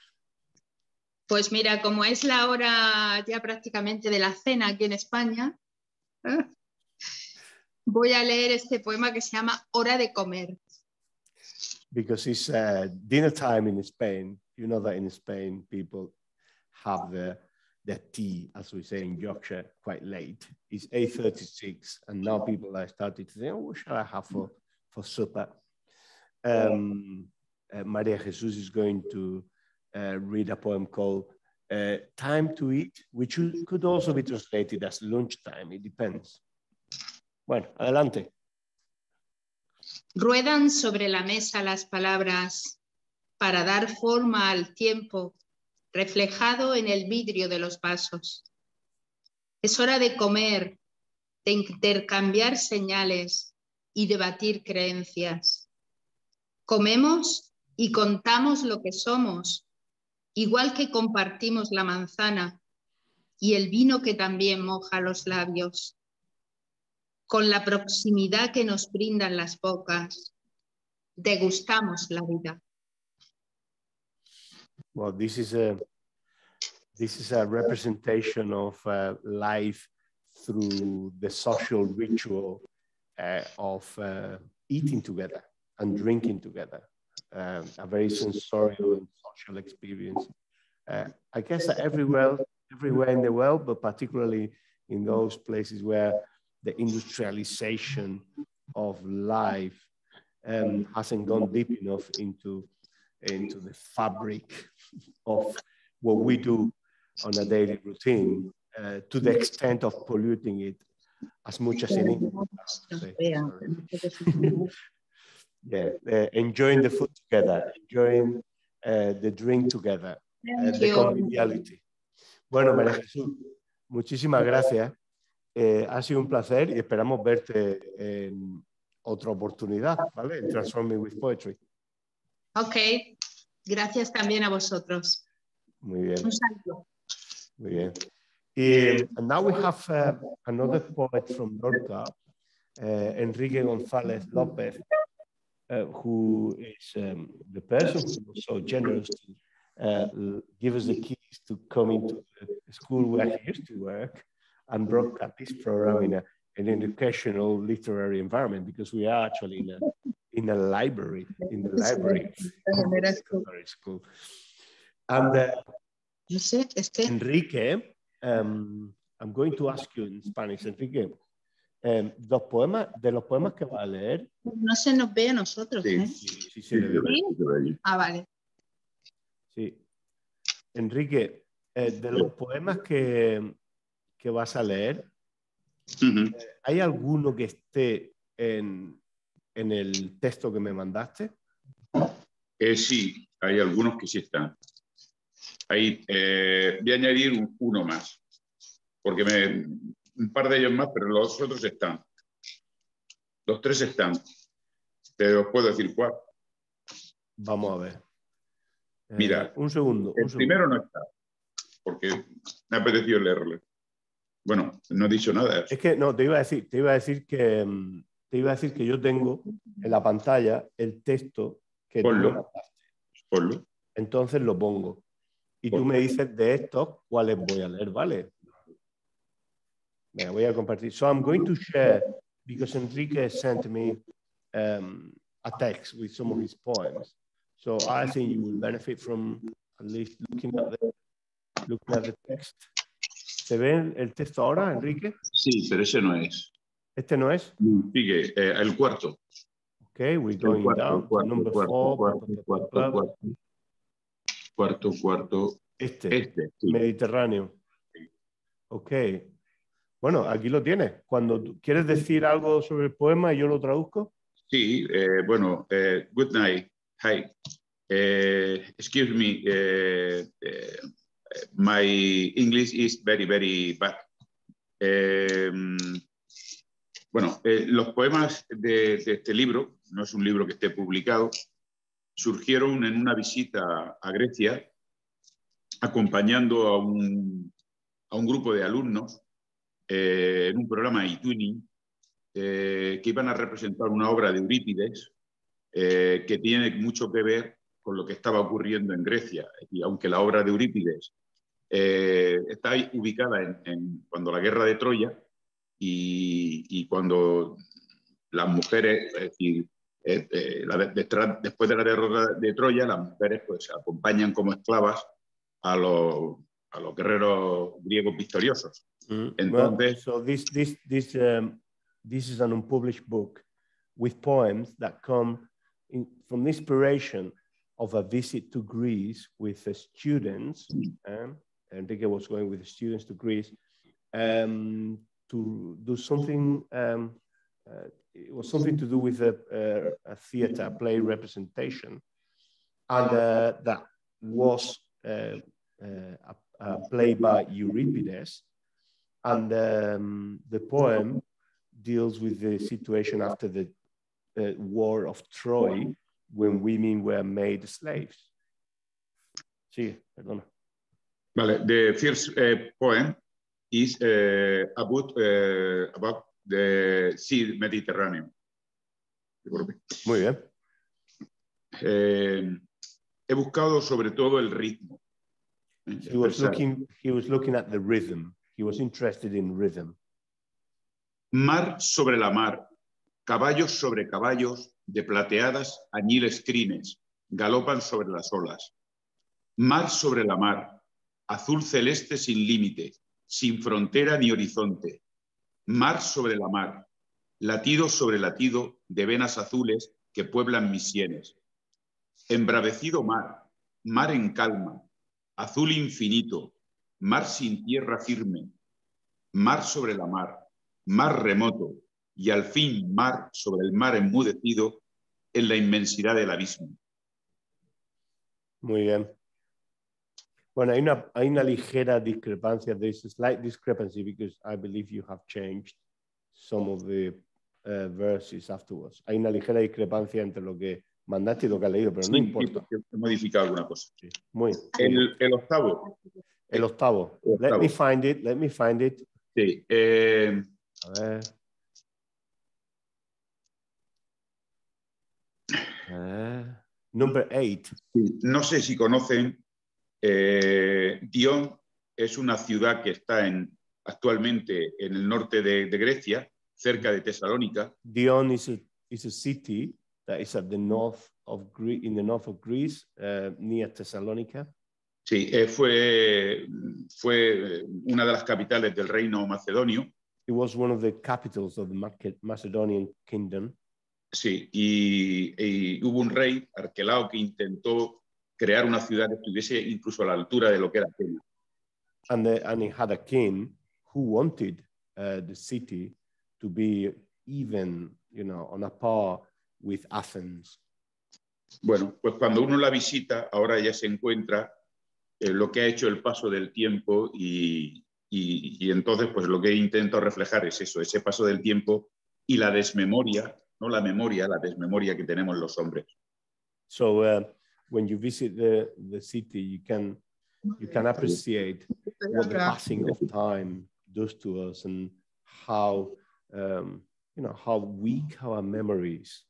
Pues mira, como es la hora ya prácticamente de la cena aquí en España, voy a leer este poema que se llama Hora de comer. Because it's dinner time in Spain. You know that in Spain people have their tea, as we say in Yorkshire, quite late. It's 8:36, and now people are starting to think, oh, what shall I have for supper? María Jesús is going to read a poem called Time to Eat, which could also be translated as lunchtime. It depends. Bueno, adelante. Ruedan sobre la mesa las palabras para dar forma al tiempo reflejado en el vidrio de los vasos. Es hora de comer, de intercambiar señales y debatir creencias. Comemos y contamos lo que somos, igual que compartimos la manzana y el vino que también moja los labios. Con la proximidad que nos brindan las bocas, degustamos la vida. Well, this is a representation of life through the social ritual of eating together and drinking together. A very sensorial and social experience. I guess that everywhere in the world, but particularly in those places where the industrialization of life hasn't gone deep enough into the fabric of what we do on a daily routine, to the extent of polluting it as much as in England. Enjoying the food together, enjoying the drink together, the conviviality. Bueno, María Jesús, muchísimas gracias. Ha sido un placer y esperamos verte en otra oportunidad, ¿vale? En Transforming with Poetry. Ok, gracias también a vosotros. Muy bien. Un saludo. Muy bien. And now we have another poet from Lorca, Enrique González López, who is the person who was so generous to give us the keys to come into the school where he used to work and broadcast this program in an educational literary environment, because we are actually in a library, of the secondary school. And Enrique, I'm going to ask you in Spanish, Enrique, de los poemas que va a leer. No se nos ve a nosotros, ¿eh? Sí, se le ve. Ah, vale. Sí. Enrique, de los poemas que vas a leer, ¿hay alguno que esté en el texto que me mandaste? Sí, hay algunos que sí están. Voy a añadir uno más, porque un par de ellos más, pero los otros están. Los tres están. Te os puedo decir cuál. Vamos a ver. Mira, un segundo. Primero no está, porque me ha apetecido leerlo. Bueno, no he dicho nada. Es que no, te iba a decir que yo tengo en la pantalla el texto que tú me mandaste. Ponlo. Entonces lo pongo. Y tú me dices de estos cuáles voy a leer, ¿vale? Me voy a compartir. So I'm going to share, because Enrique sent me a text with some of his poems. So I think you will benefit from at least looking at the text. ¿Se ve el texto ahora, Enrique? Sí, pero ese no es. ¿Este no es? Sigue, el cuarto. Okay, we're going down to number 4. Cuarto. Este sí. Mediterráneo. Ok. Bueno, aquí lo tienes. Cuando quieres decir algo sobre el poema y yo lo traduzco. Sí, bueno, good night. Hi. Excuse me. My English is very, very bad. Bueno, los poemas de este libro, no es un libro que esté publicado, surgieron en una visita a Grecia, acompañando a un grupo de alumnos en un programa de e-tuning que iban a representar una obra de Eurípides que tiene mucho que ver con lo que estaba ocurriendo en Grecia. Y aunque la obra de Eurípides está ubicada cuando la guerra de Troya y cuando las mujeres, es decir, después de la derrota de Troya, las mujeres pues acompañan como esclavas a los guerreros griegos victoriosos. Entonces, well, so this is an unpublished book with poems that come from the inspiration of a visit to Greece with the students. Enrique was going with the students to Greece to do something. It was something to do with a theater, play representation, and that was a play by Euripides, and the poem deals with the situation after the war of Troy, when women were made slaves. Sí, perdona. Vale, the first poem is about the Sea Mediterranean. Muy bien. He buscado sobre todo el ritmo. He was looking at the rhythm. He was interested in rhythm. Mar sobre la mar, caballos sobre caballos, de plateadas añiles crines, galopan sobre las olas. Mar sobre la mar, azul celeste sin límite, sin frontera ni horizonte. Mar sobre la mar, latido sobre latido de venas azules que pueblan mis sienes. Embravecido mar, mar en calma, azul infinito, mar sin tierra firme, mar sobre la mar remoto, y al fin mar sobre el mar enmudecido en la inmensidad del abismo. Muy bien. Bueno, hay una ligera discrepancia. There's a slight discrepancy because I believe you have changed some of the verses afterwards. Hay una ligera discrepancia entre lo que mandaste y lo que has leído, pero no importa. He modificado alguna cosa. Sí. Muy bien. El octavo. El octavo. Let me find it. Sí. A ver. Number 8. Sí, no sé si conocen, Dion es una ciudad que está actualmente en el norte de Grecia, cerca de Tesalónica. Dion is a city that is at the north of in the north of Greece, near Thessalonica. Sí, fue una de las capitales del reino macedonio. It was one of the capitals of the Macedonian kingdom. Sí, y hubo un rey, Arquelao, que intentó crear una ciudad que estuviese incluso a la altura de lo que era Atenas. And he had a king who wanted the city to be even, on a par with Athens. Bueno, pues cuando uno la visita, ahora ya se encuentra lo que ha hecho el paso del tiempo y entonces pues lo que intento reflejar es eso, ese paso del tiempo y la desmemoria, no la memoria, la desmemoria que tenemos los hombres. So when you visit the city, you can appreciate what the passing of time does to us and how how weak our memories.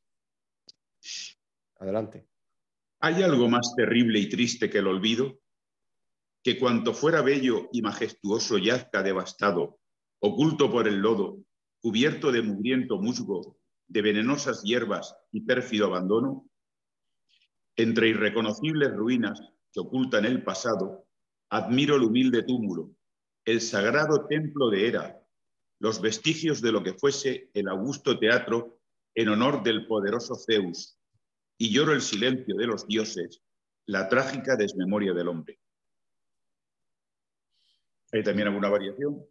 Adelante. ¿Hay algo más terrible y triste que el olvido? Que cuanto fuera bello y majestuoso yazca devastado, oculto por el lodo, cubierto de mugriento musgo, de venenosas hierbas y pérfido abandono. Entre irreconocibles ruinas que ocultan el pasado, admiro el humilde túmulo, el sagrado templo de Hera, los vestigios de lo que fuese el augusto teatro en honor del poderoso Zeus, y lloro el silencio de los dioses, la trágica desmemoria del hombre. ¿Hay también alguna variación?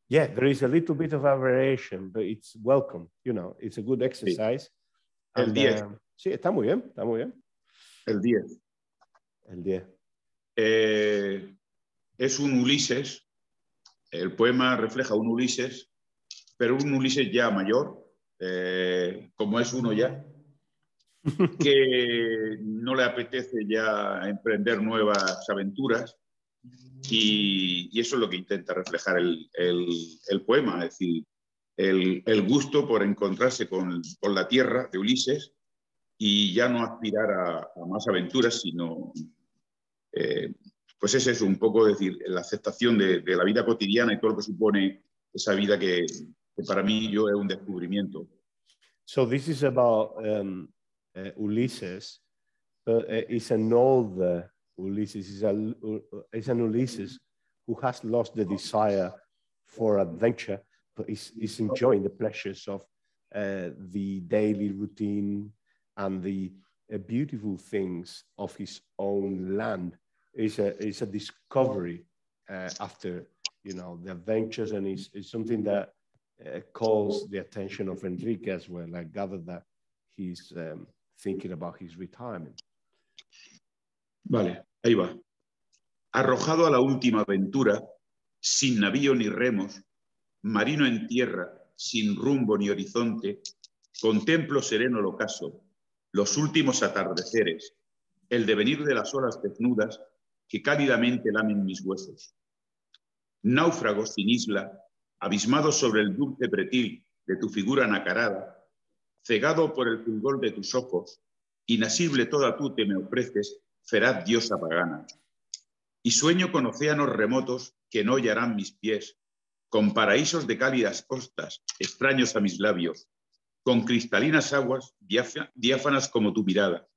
Yeah, there is a little bit of a variation, but it's welcome. It's a good exercise. Sí. El 10. Sí, está muy bien, está muy bien. El 10. El 10. Es un Ulises. El poema refleja un Ulises, pero un Ulises ya mayor, como es uno ya, que no le apetece ya emprender nuevas aventuras. Y eso es lo que intenta reflejar el poema, es decir, el gusto por encontrarse con la tierra de Ulises y ya no aspirar a más aventuras, sino, pues ese es un poco, decir, la aceptación de la vida cotidiana y todo lo que supone esa vida que para mí es un descubrimiento. So this is about Ulysses, but it's an old Ulysses. It's an Ulysses who has lost the desire for adventure, but is enjoying the pleasures of the daily routine and the beautiful things of his own land. It's a discovery after the adventures, and it's something that calls the attention of Enrique as well. I gather that he's thinking about his retirement. Vale, ahí va. Arrojado a la última aventura, sin navío ni remos, marino en tierra, sin rumbo ni horizonte, contemplo sereno el ocaso, los últimos atardeceres, el devenir de las olas desnudas que cálidamente lamen mis huesos. Náufrago sin isla, abismado sobre el dulce pretil de tu figura nacarada, cegado por el fulgor de tus ojos, inasible toda tú te me ofreces, feraz diosa pagana. Y sueño con océanos remotos que no hallarán mis pies, con paraísos de cálidas costas, extraños a mis labios, con cristalinas aguas diáfanas como tu mirada,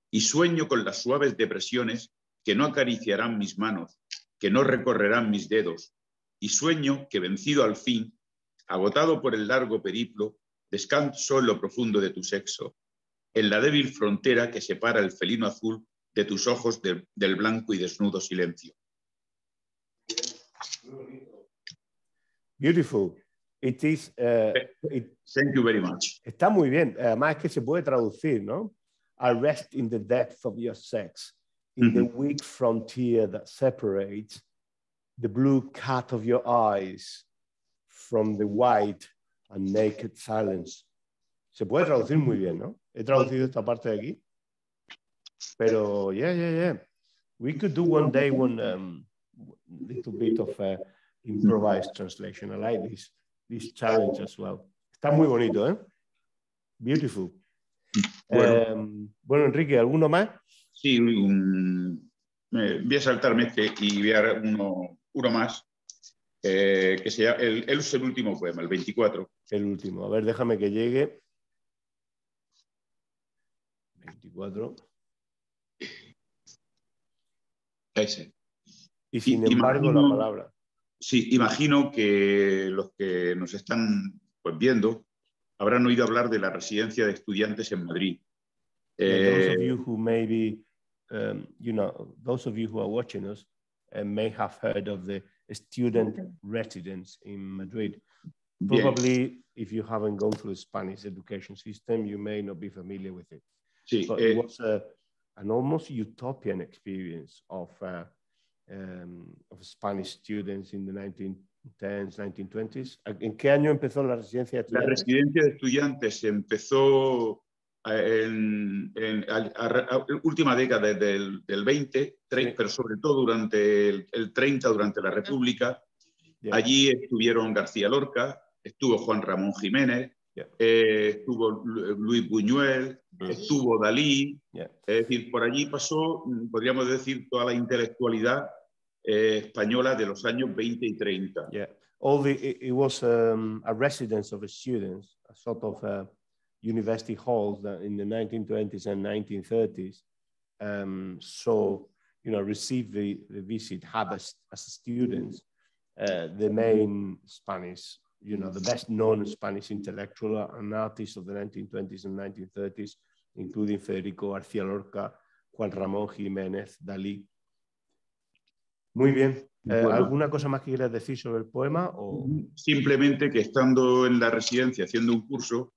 y sueño con las suaves depresiones que no acariciarán mis manos, que no recorrerán mis dedos, y sueño que vencido al fin, agotado por el largo periplo, descanso en lo profundo de tu sexo, en la débil frontera que separa el felino azul de tus ojos del blanco y desnudo silencio. Beautiful. It is. Thank you very much. Está muy bien. Además es que se puede traducir, ¿no? I rest in the depth of your sex, in the weak frontier that separates the blue cat of your eyes from the white and naked silence. Se puede traducir muy bien, ¿no? He traducido esta parte de aquí. Pero, yeah. We could do one day one little bit of improvised translation. I like this challenge as well. Está muy bonito, ¿eh? Beautiful. Bueno, Enrique, ¿alguno más? Sí, voy a saltarme este y voy a dar uno más, que se llama, es el último poema, el 24. El último. A ver, déjame que llegue. 24. Ese. Y sin embargo, la palabra. Sí, imagino que los que nos están viendo habrán oído hablar de la residencia de estudiantes en Madrid. Those of you who maybe, those of you who are watching us may have heard of the student residence in Madrid. Probably, if you haven't gone through the Spanish education system, you may not be familiar with it. Sí, but it was an almost utopian experience of Spanish students in the 1910s, 1920s. ¿En qué año empezó la residencia de estudiantes? La residencia de estudiantes empezó en la última década del 20, pero sobre todo durante el 30, durante la República. Allí estuvieron García Lorca, estuvo Juan Ramón Jiménez, estuvo Luis Buñuel, estuvo Dalí. Es decir, por allí pasó, podríamos decir, toda la intelectualidad española de los años 20 y 30. It was a residence of students, a sort of university halls that in the 1920s and 1930s. So, received the visit, had as students the main Spanish, the best known Spanish intellectual and artists of the 1920s and 1930s, including Federico García Lorca, Juan Ramón Jiménez, Dalí. Muy bien. ¿Alguna cosa más que quieras decir sobre el poema? O... Simplemente que estando en la residencia haciendo un curso,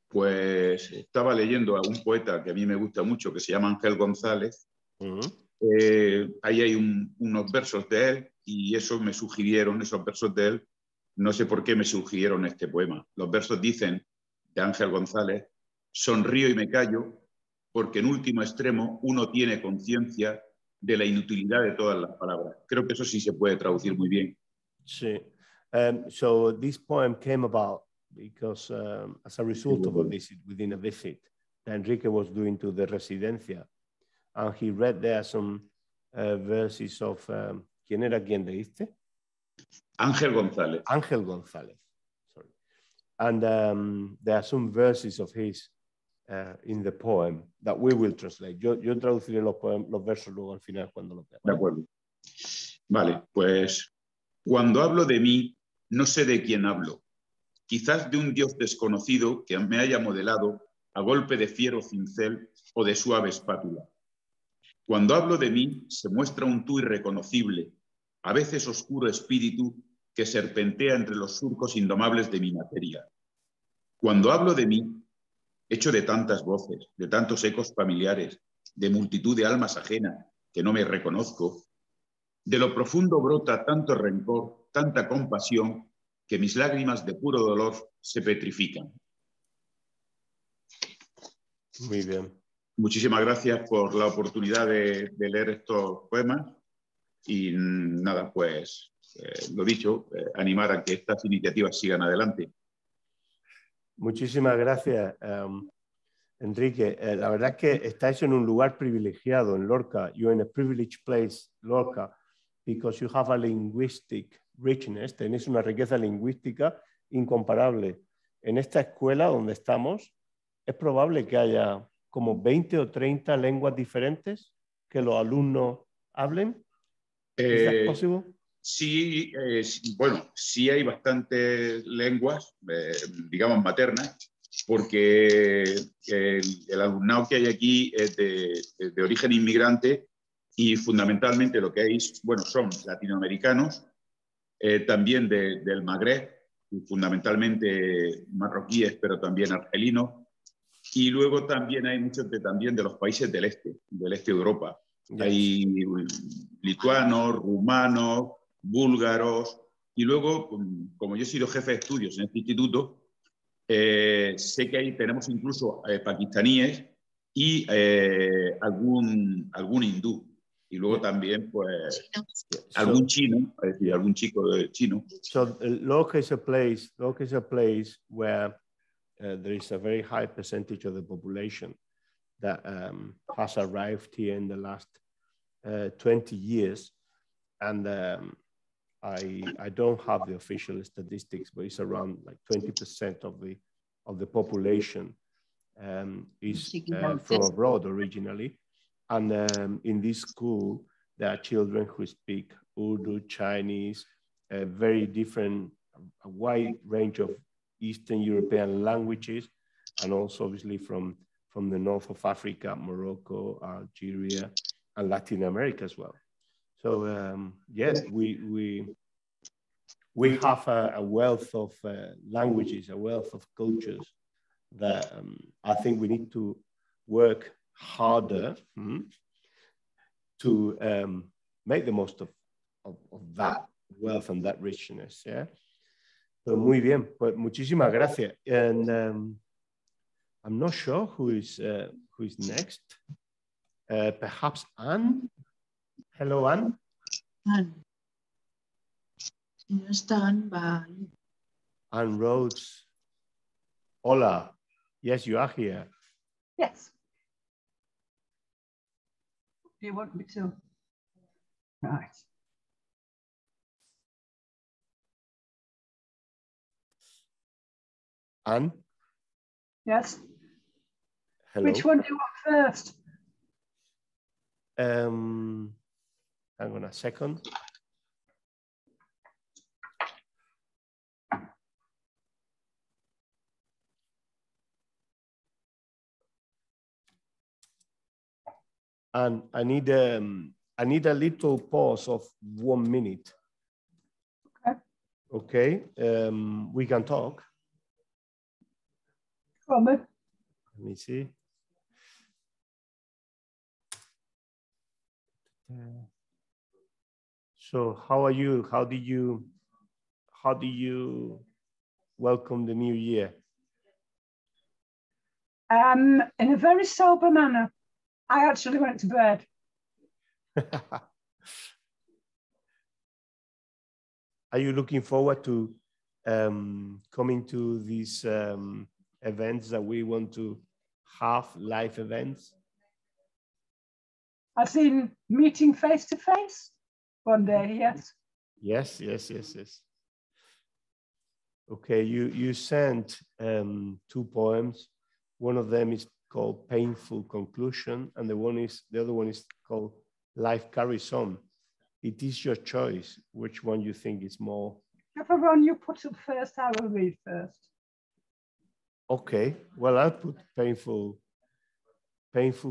pues estaba leyendo a un poeta que a mí me gusta mucho, que se llama Ángel González. Ahí hay unos versos de él y eso me sugirieron, esos versos de él, no sé por qué me sugirieron este poema. Los versos dicen, de Ángel González, sonrío y me callo, porque en último extremo uno tiene conciencia de la inutilidad de todas las palabras. Creo que eso sí se puede traducir muy bien. Sí. So this poem came about because as a result of a visit, within a visit that Enrique was doing to the residencia, and he read there some verses of, ¿quién era quien leíste? Ángel González. Ángel González, sorry. And there are some verses of his in the poem that we will translate. Yo traduciré los versos luego al final cuando lo vea. De acuerdo. Vale, pues cuando hablo de mí, no sé de quién hablo. Quizás de un dios desconocido que me haya modelado a golpe de fiero cincel o de suave espátula. Cuando hablo de mí, se muestra un tú irreconocible, a veces oscuro espíritu que serpentea entre los surcos indomables de mi materia. Cuando hablo de mí, hecho de tantas voces, de tantos ecos familiares, de multitud de almas ajenas que no me reconozco, De lo profundo brota tanto rencor, tanta compasión, que mis lágrimas de puro dolor se petrifican. Muy bien. Muchísimas gracias por la oportunidad de leer estos poemas y nada, pues lo dicho, animar a que estas iniciativas sigan adelante. Muchísimas gracias, Enrique. La verdad es que estáis en un lugar privilegiado en Lorca. You're in a privileged place, Lorca, because you have a linguistic richness. Tenéis una riqueza lingüística incomparable. En esta escuela donde estamos, es probable que haya como 20 o 30 lenguas diferentes que los alumnos hablen. ¿Es that possible? Sí, bueno, sí hay bastantes lenguas, digamos, maternas, porque el alumnado que hay aquí es de origen inmigrante y fundamentalmente lo que hay, bueno, son latinoamericanos, también del Magreb, fundamentalmente marroquíes, pero también argelinos, y luego también hay muchos también de los países del este de Europa. Yes. Hay lituanos, rumanos, búlgaros, y luego, como yo he sido jefe de estudios en este instituto, sé que ahí tenemos incluso pakistaníes y algún hindú. Y luego también, pues, algún chino, es decir, algún chico chino. So Lorca is a place where there is a very high percentage of the population that has arrived here in the last 20 years. And I don't have the official statistics, but it's around like 20% of the population is from abroad originally. And in this school, there are children who speak Urdu, Chinese, a very different, a wide range of Eastern European languages, and also obviously from the north of Africa, Morocco, Algeria, and Latin America as well. So yes, we have a wealth of languages, a wealth of cultures that I think we need to work harder to make the most of that wealth and that richness. Yeah. So muy bien, pues muchísimas gracias. And I'm not sure who is next. Perhaps Anne. Hello, Anne. Anne. Si no está Anne, va. Anne Rhodes. Hola. Yes, you are here. Yes. Do you want me to? Right. Anne? Yes. Hello. Which one do you want first? Hang on a second. And I need a little pause of 1 minute. Okay. We can talk. Let me see. So how are you? How do you welcome the new year? In a very sober manner. I actually went to bed. Are you looking forward to coming to these events that we want to have, live events? I've seen meeting face to face one day, yes. Yes. Okay, you sent 2 poems. One of them is called Painful Conclusion, and the other one is called Life Carries On. It is your choice which one you think is more. Whichever one you put up first, I will read first. Okay, well, I'll put Painful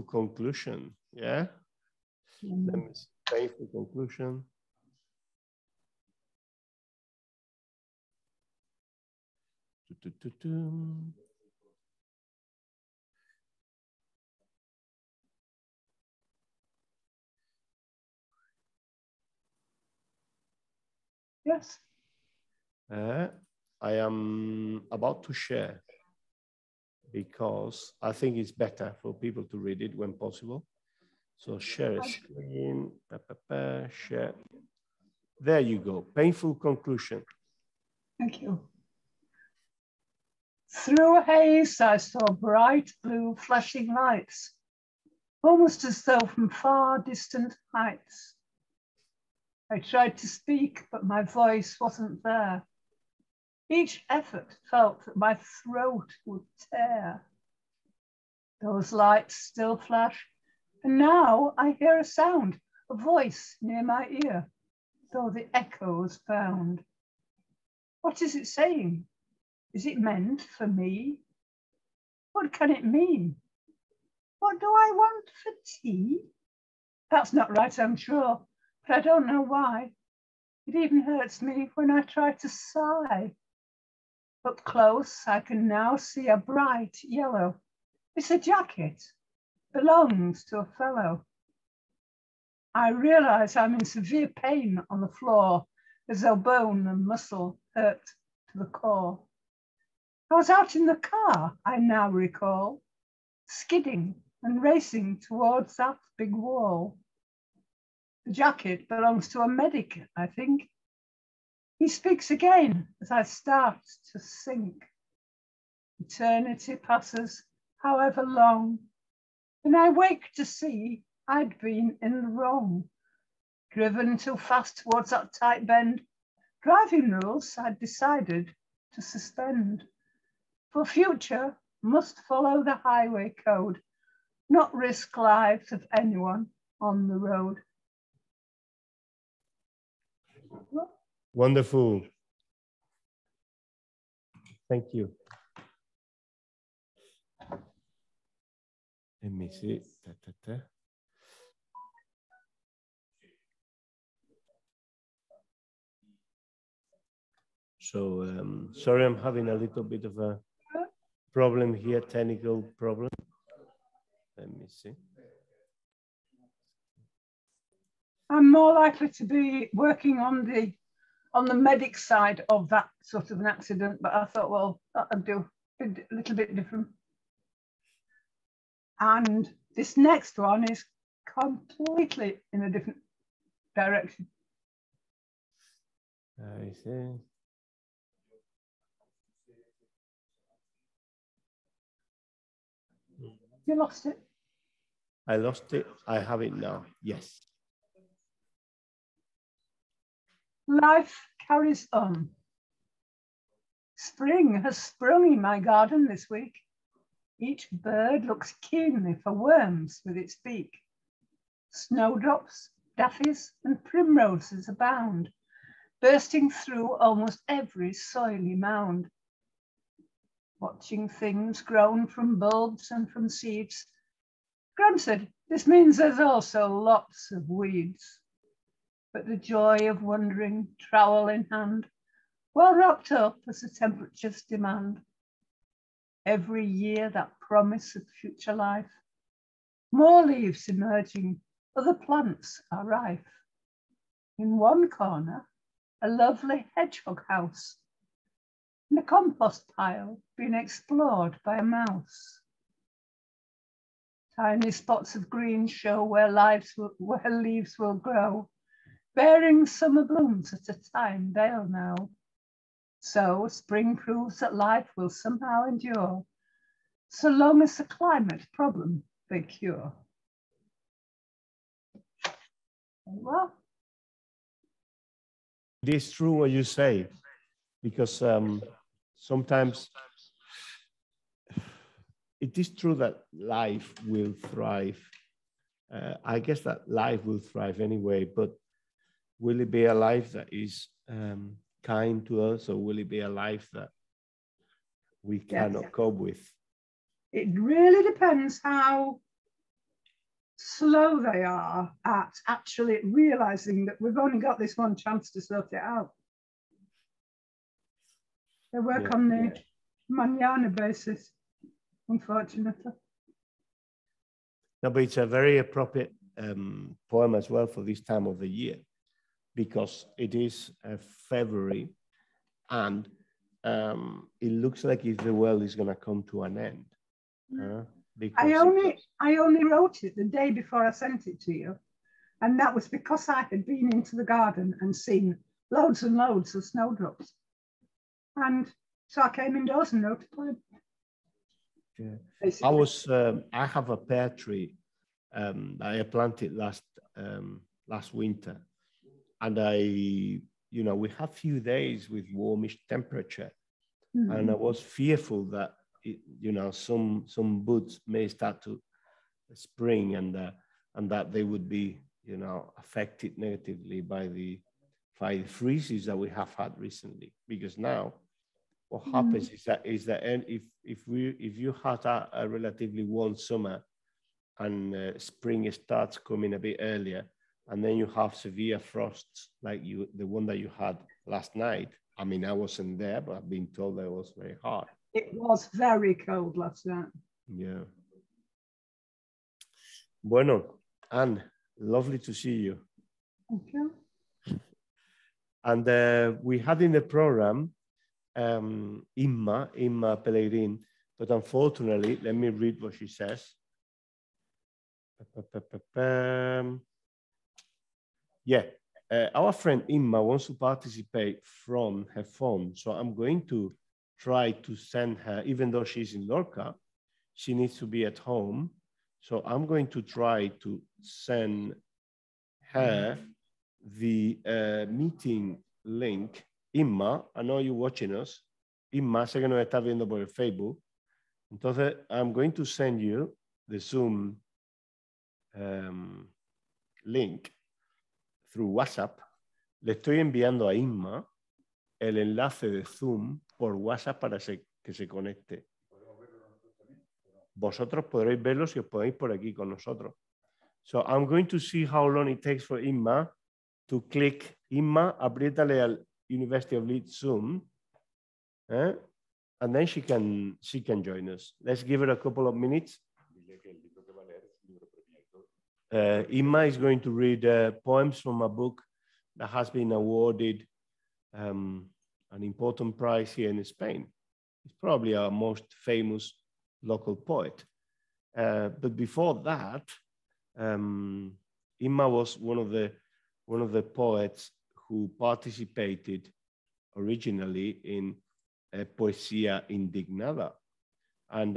Conclusion, yeah? Let me see. Painful Conclusion. Yes. I am about to share because I think it's better for people to read it when possible. So share a screen, share. There you go, painful conclusion. Thank you. Through a haze, I saw bright blue flashing lights, almost as though from far distant heights. I tried to speak, but my voice wasn't there. Each effort felt that my throat would tear. Those lights still flash, and now I hear a sound, a voice near my ear, though the echo's found. What is it saying? Is it meant for me? What can it mean? What do I want for tea? That's not right, I'm sure, but I don't know why. It even hurts me when I try to sigh. Up close, I can now see a bright yellow. It's a jacket, belongs to a fellow. I realize I'm in severe pain on the floor, as though bone and muscle hurt to the core. I was out in the car, I now recall, skidding and racing towards that big wall. The jacket belongs to a medic, I think. He speaks again as I start to sink. Eternity passes, however long, and I wake to see I'd been in the wrong. Driven too fast towards that tight bend, driving rules I'd decided to suspend. For future, must follow the highway code, not risk lives of anyone on the road. Wonderful. Thank you. Let me see. So, sorry, I'm having a little bit of a problem here, technical problem. Let me see. I'm more likely to be working on the medic side of that sort of an accident, but I thought, well, I'd do a little bit different. And this next one is completely in a different direction. I see. You lost it? I lost it. I have it now. Yes. Life carries on. Spring has sprung in my garden this week. Each bird looks keenly for worms with its beak. Snowdrops, daffodils, and primroses abound, bursting through almost every soily mound. Watching things grown from bulbs and from seeds. Granted, this means there's also lots of weeds. But the joy of wandering, trowel in hand, well wrapped up as the temperatures demand. Every year that promise of future life. More leaves emerging, other plants are rife. In one corner, a lovely hedgehog house, and a compost pile being explored by a mouse. Tiny spots of green show where leaves will grow, bearing summer blooms at a time they'll know. So spring proves that life will somehow endure, so long as the climate problem they cure. Well, it is true what you say, because sometimes it is true that life will thrive. I guess that life will thrive anyway, but will it be a life that is kind to us, or will it be a life that we cannot cope with? It really depends how slow they are at actually realizing that we've only got this one chance to sort it out. They work on the manana basis, unfortunately. No, but it's a very appropriate poem as well for this time of the year, because it is February, and it looks like if the world is going to come to an end. I only wrote it the day before I sent it to you, and that was because I had been into the garden and seen loads and loads of snowdrops, and so I came indoors and wrote a poem. Yeah. I have a pear tree I planted last winter, and we have few days with warmish temperature, and I was fearful that some buds may start to spring, and that they would be affected negatively by the freezes that we have had recently. Because now what happens is that if you had a relatively warm summer and spring starts coming a bit earlier, and then you have severe frosts like the one that you had last night. I mean, I wasn't there, but I've been told that it was very hard. It was very cold last night. Yeah. Bueno, Anne, lovely to see you. Thank you. And we had in the program Inma Pelegrín, but unfortunately, let me read what she says. Yeah, our friend Inma wants to participate from her phone, so I'm going to try to send her, even though she's in Lorca, she needs to be at home. So I'm going to try to send her the meeting link. Inma, I know you're watching us. Inma, sé que nos está viendo por el Facebook. Entonces, I'm going to send you the Zoom link through WhatsApp. Le estoy enviando a Inma el enlace de Zoom por WhatsApp para que se conecte. Vosotros podréis verlo si os podéis por aquí con nosotros. So I'm going to see how long it takes for Inma to click. Inma, apriétale al University of Leeds Zoom, and then she can join us. Let's give it a couple of minutes. Inma is going to read poems from a book that has been awarded an important prize here in Spain. It's probably our most famous local poet. But before that, Inma was one of the poets who participated originally in Poesía Indignada. And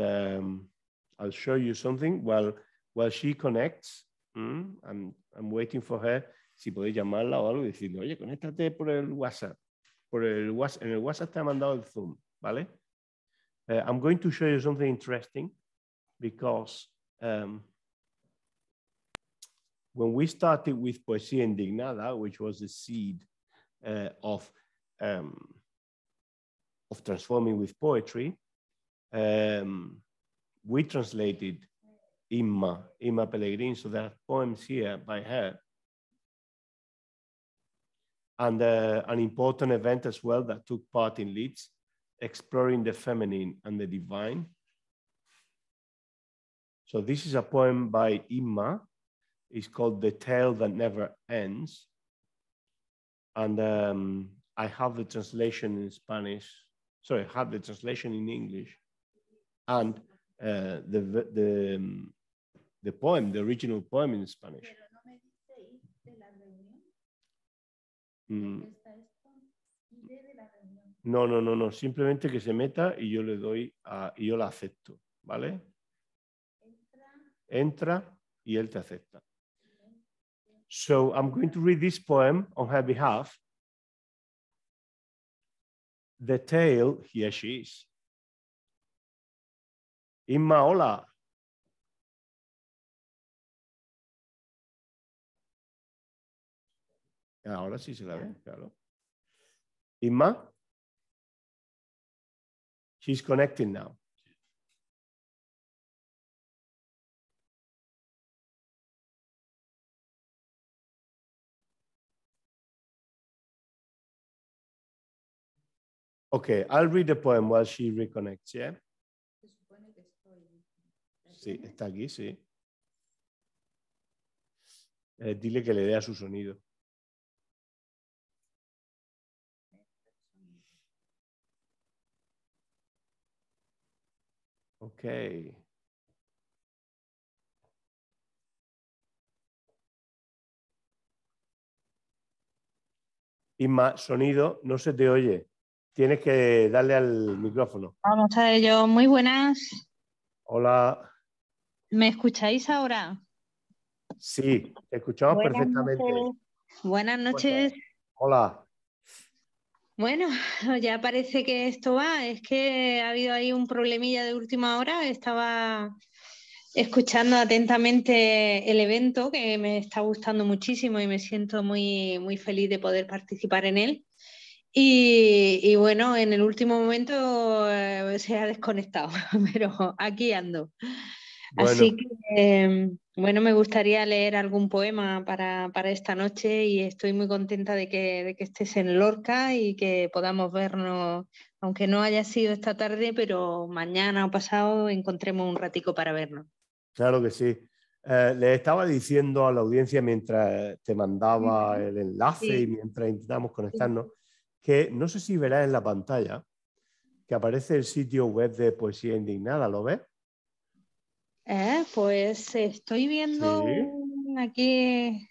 I'll show you something while she connects. I'm waiting for her. Si podéis llamarla o algo y decirle, oye, conéctate por el WhatsApp. En el WhatsApp te ha mandado el Zoom, ¿vale? I'm going to show you something interesting because when we started with Poesía Indignada, which was the seed of transforming with poetry, we translated Inma Pelegrín, so there are poems here by her. And an important event as well that took part in Leeds, exploring the feminine and the divine. So this is a poem by Inma. It's called The Tale That Never Ends. And I have the translation in Spanish. Sorry, I have the translation in English. And the poem, the original poem in Spanish. No. Simplemente que se meta y yo le doy y yo la acepto, ¿vale? Entra y él te acepta. So I'm going to read this poem on her behalf. The tale, here she is. Inma, hola. Ahora sí se la ve, claro. Inma? She's connecting now. Okay, I'll read the poem while she reconnects, yeah? Sí, está aquí, sí. Dile que le dé a su sonido. Okay. Inma, sonido, no se te oye. Tienes que darle al micrófono. Vamos a ello. Muy buenas. Hola. ¿Me escucháis ahora? Sí, te escuchamos Buenas perfectamente. noches. Buenas noches. Hola. Bueno, ya parece que esto va. Es que ha habido ahí un problemilla de última hora. Estaba escuchando atentamente el evento, que me está gustando muchísimo y me siento muy, muy feliz de poder participar en él. Y bueno, en el último momento se ha desconectado, pero aquí ando. Bueno. Así que, bueno, me gustaría leer algún poema para esta noche y estoy muy contenta de que estés en Lorca y que podamos vernos, aunque no haya sido esta tarde, pero mañana o pasado encontremos un ratico para vernos. Claro que sí. Le estaba diciendo a la audiencia mientras te mandaba el enlace y mientras intentamos conectarnos, que no sé si verás en la pantalla que aparece el sitio web de Poesía Indignada, ¿lo ves? Pues estoy viendo aquí,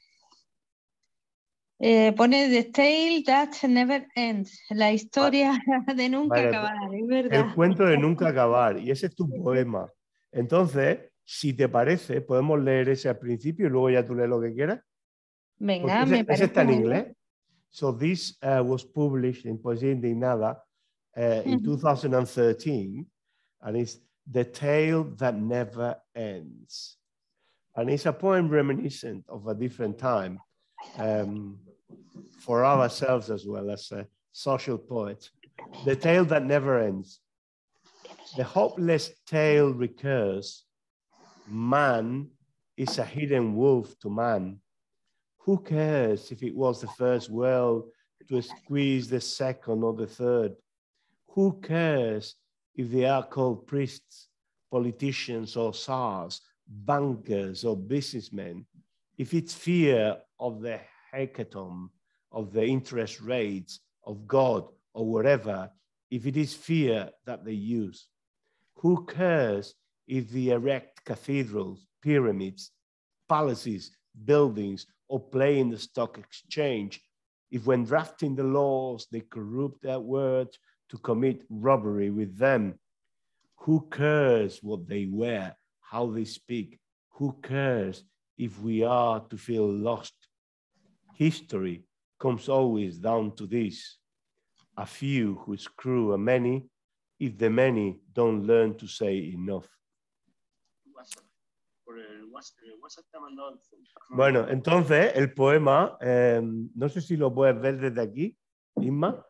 pone The Tale That Never Ends, la historia de nunca acabar, es verdad. El cuento de nunca acabar, y ese es tu poema. Entonces, si te parece, podemos leer ese al principio y luego ya tú lees lo que quieras. Venga, ese, me parece está en muy inglés. bien. So this was published in Poesía Indignada in 2013, and it's The Tale That Never Ends. And it's a poem reminiscent of a different time for ourselves as well as social poets. The tale that never ends. The hopeless tale recurs. Man is a hidden wolf to man. Who cares if it was the first world to squeeze the second or the third? Who cares if they are called priests, politicians or tsars, bankers or businessmen? If it's fear of the hecatomb, of the interest rates, of God or whatever, if it is fear that they use? Who cares if they erect cathedrals, pyramids, palaces, buildings, or play in the stock exchange, if when drafting the laws they corrupt their words to commit robbery with them? Who cares what they wear, how they speak? Who cares if we are to feel lost? History comes always down to this: a few who screw a many, if the many don't learn to say enough. Bueno, entonces el poema, no sé si lo puedes ver desde aquí, Inma.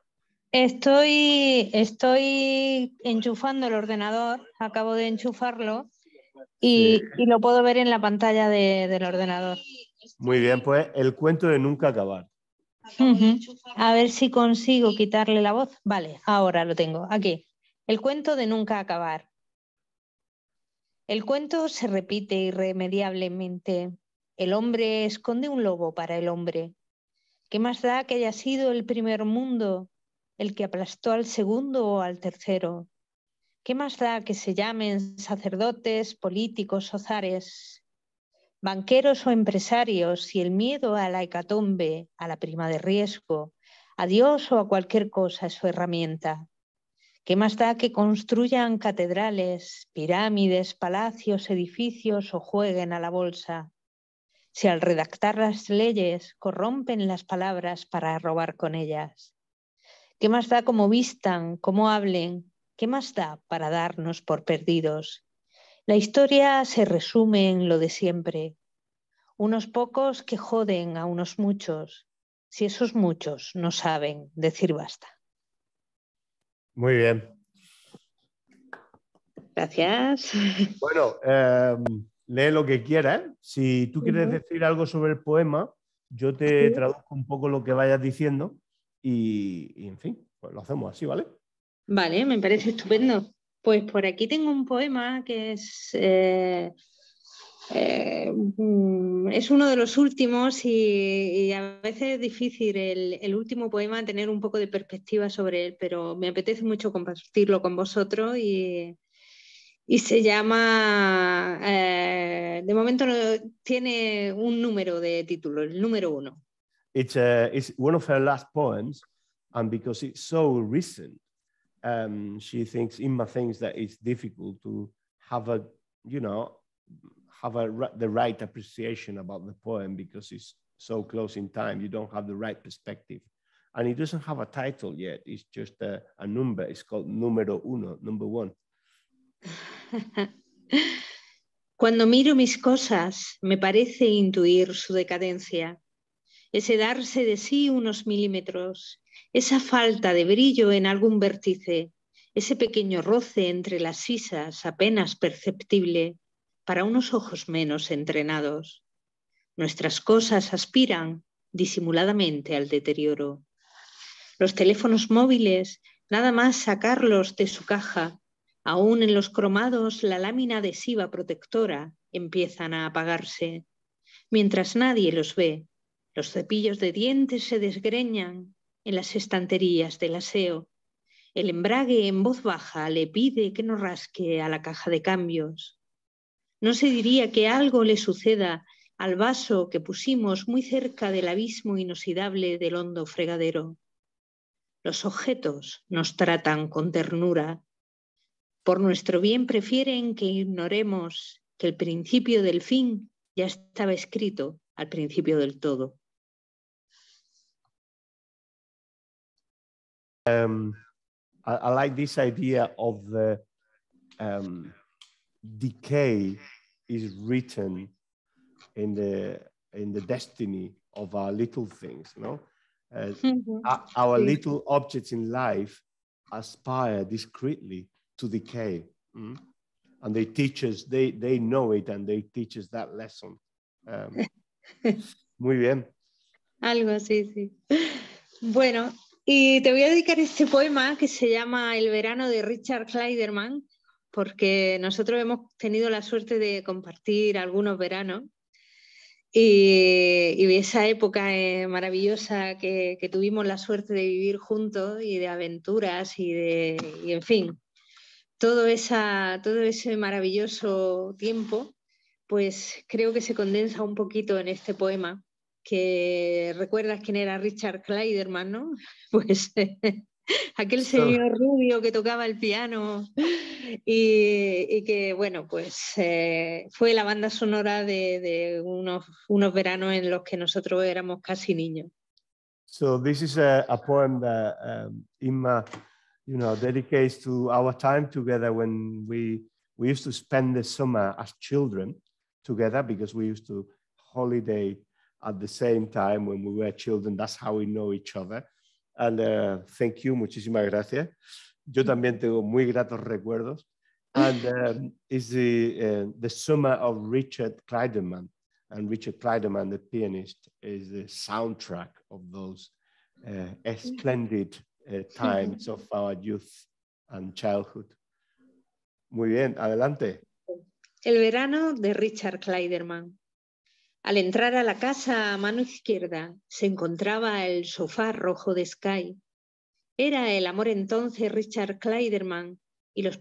Estoy enchufando el ordenador, acabo de enchufarlo y lo puedo ver en la pantalla del ordenador. Muy bien, pues el cuento de nunca acabar. A ver si consigo quitarle la voz. Vale, ahora lo tengo, aquí. El cuento de nunca acabar. El cuento se repite irremediablemente. El hombre esconde un lobo para el hombre. ¿Qué más da que haya sido el primer mundo el que aplastó al segundo o al tercero? ¿Qué más da que se llamen sacerdotes, políticos o zares, banqueros o empresarios, si el miedo a la hecatombe, a la prima de riesgo, a Dios o a cualquier cosa es su herramienta? ¿Qué más da que construyan catedrales, pirámides, palacios, edificios o jueguen a la bolsa, si al redactar las leyes corrompen las palabras para robar con ellas? ¿Qué más da cómo vistan, cómo hablen? ¿Qué más da para darnos por perdidos? La historia se resume en lo de siempre. Unos pocos que joden a unos muchos, si esos muchos no saben decir basta. Muy bien. Gracias. Bueno, lee lo que quieras. Si tú quieres decir algo sobre el poema, yo te traduzco un poco lo que vayas diciendo y en fin, pues lo hacemos así, ¿vale? Vale, me parece estupendo. Pues por aquí tengo un poema que es uno de los últimos y a veces es difícil el último poema tener un poco de perspectiva sobre él, pero me apetece mucho compartirlo con vosotros y Y se llama, de momento tiene un número de título, el número 1. It's one of her last poems, and because it's so recent, Inma thinks that it's difficult to have the right appreciation about the poem because it's so close in time. You don't have the right perspective. And it doesn't have a title yet. It's just a number. It's called número 1, number 1. Cuando miro mis cosas, me parece intuir su decadencia. Ese darse de sí unos milímetros, esa falta de brillo en algún vértice, ese pequeño roce entre las sisas apenas perceptible para unos ojos menos entrenados. Nuestras cosas aspiran disimuladamente al deterioro. Los teléfonos móviles, nada más sacarlos de su caja, aún en los cromados la lámina adhesiva protectora empiezan a apagarse. Mientras nadie los ve, los cepillos de dientes se desgreñan en las estanterías del aseo. El embrague en voz baja le pide que no rasque a la caja de cambios. No se diría que algo le suceda al vaso que pusimos muy cerca del abismo inoxidable del hondo fregadero. Los objetos nos tratan con ternura. Por nuestro bien prefieren que ignoremos que el principio del fin ya estaba escrito al principio del todo. I like this idea of the decay is written in the destiny of our little things, no? Our little objects in life aspire discreetly to decay, and they teach us, they know it, and they teach us that lesson. Muy bien. Algo así, sí. Bueno, y te voy a dedicar este poema que se llama El verano de Richard Clayderman, porque nosotros hemos tenido la suerte de compartir algunos veranos y esa época maravillosa que tuvimos la suerte de vivir juntos y de aventuras y en fin, todo ese maravilloso tiempo, pues creo que se condensa un poquito en este poema, que recuerdas quién era Richard Clayderman, ¿no? Pues aquel señor rubio que tocaba el piano y que, bueno, pues fue la banda sonora de unos veranos en los que nosotros éramos casi niños. So this is a poem that Inma, dedicates to our time together when we used to spend the summer as children together, because we used to holiday at the same time when we were children. That's how we know each other. And thank you, muchísimas gracias. Yo también tengo muy gratos recuerdos. And it's the summer of Richard Clayderman. And Richard Clayderman, the pianist, is the soundtrack of those splendid times of our youth and childhood. Muy bien, adelante. El verano de Richard Clayderman. Al entrar a la casa a mano izquierda se encontraba el sofá rojo de Skye. Era el amor entonces Richard Clayderman y los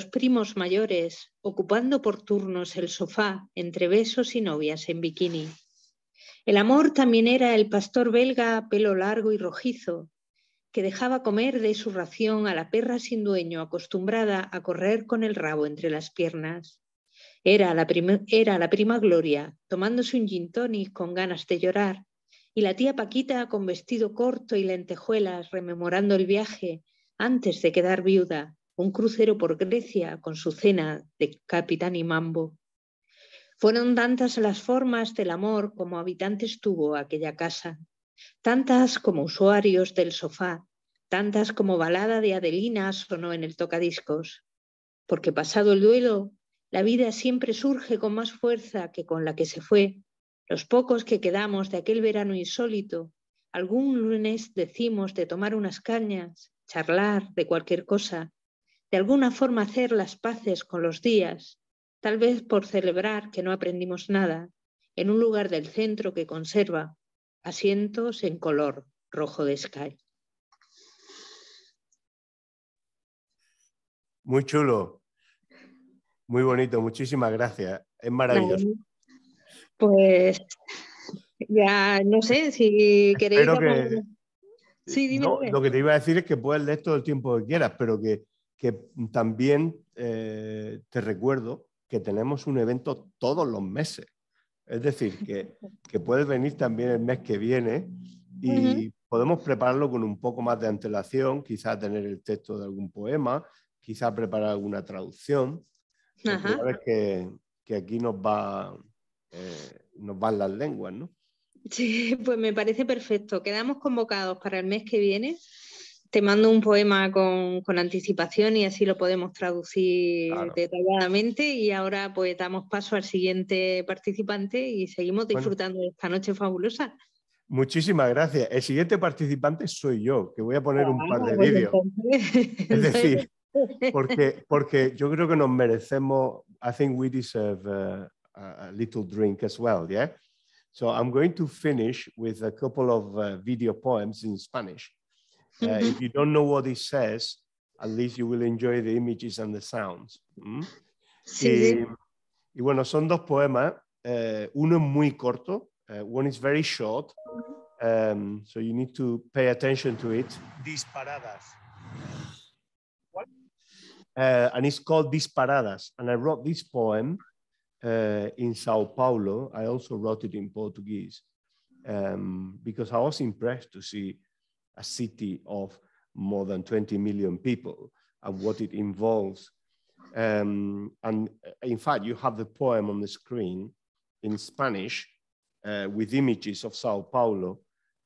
primos mayores ocupando por turnos el sofá entre besos y novias en bikini. El amor también era el pastor belga pelo largo y rojizo que dejaba comer de su ración a la perra sin dueño acostumbrada a correr con el rabo entre las piernas. Era la prima Gloria tomándose un gin tonic con ganas de llorar y la tía Paquita con vestido corto y lentejuelas rememorando el viaje antes de quedar viuda, un crucero por Grecia con su cena de capitán y mambo. Fueron tantas las formas del amor como habitantes tuvo aquella casa, tantas como usuarios del sofá, tantas como balada de Adelina sonó en el tocadiscos. Porque pasado el duelo, la vida siempre surge con más fuerza que con la que se fue. Los pocos que quedamos de aquel verano insólito, algún lunes decimos de tomar unas cañas, charlar de cualquier cosa, de alguna forma hacer las paces con los días, tal vez por celebrar que no aprendimos nada, en un lugar del centro que conserva asientos en color rojo de Skye. Muy chulo. Muy bonito, muchísimas gracias. Es maravilloso. Pues ya no sé si queréis... Espero que... Sí, dime, No, dime. lo que te iba a decir es que puedes leer todo el tiempo que quieras, pero que también te recuerdo que tenemos un evento todos los meses. Es decir, que puedes venir también el mes que viene y podemos prepararlo con un poco más de antelación, quizás tener el texto de algún poema, quizás preparar alguna traducción. Ya ves que aquí nos van las lenguas, ¿no? Sí, pues me parece perfecto. Quedamos convocados para el mes que viene. Te mando un poema con anticipación y así lo podemos traducir detalladamente. Y ahora pues damos paso al siguiente participante y seguimos disfrutando de esta noche fabulosa. Muchísimas gracias. El siguiente participante soy yo, que voy a poner un par de vídeos. Es decir, porque yo creo que nos merecemos, I think we deserve a little drink as well, yeah? So I'm going to finish with a couple of video poems in Spanish. If you don't know what it says, at least you will enjoy the images and the sounds. Sí. Y bueno, son dos poemas. Uno es muy corto. One is very short. So you need to pay attention to it. Disparadas. And it's called Disparadas. And I wrote this poem in Sao Paulo. I also wrote it in Portuguese because I was impressed to see a city of more than 20 million people and what it involves. And in fact, you have the poem on the screen in Spanish with images of Sao Paulo,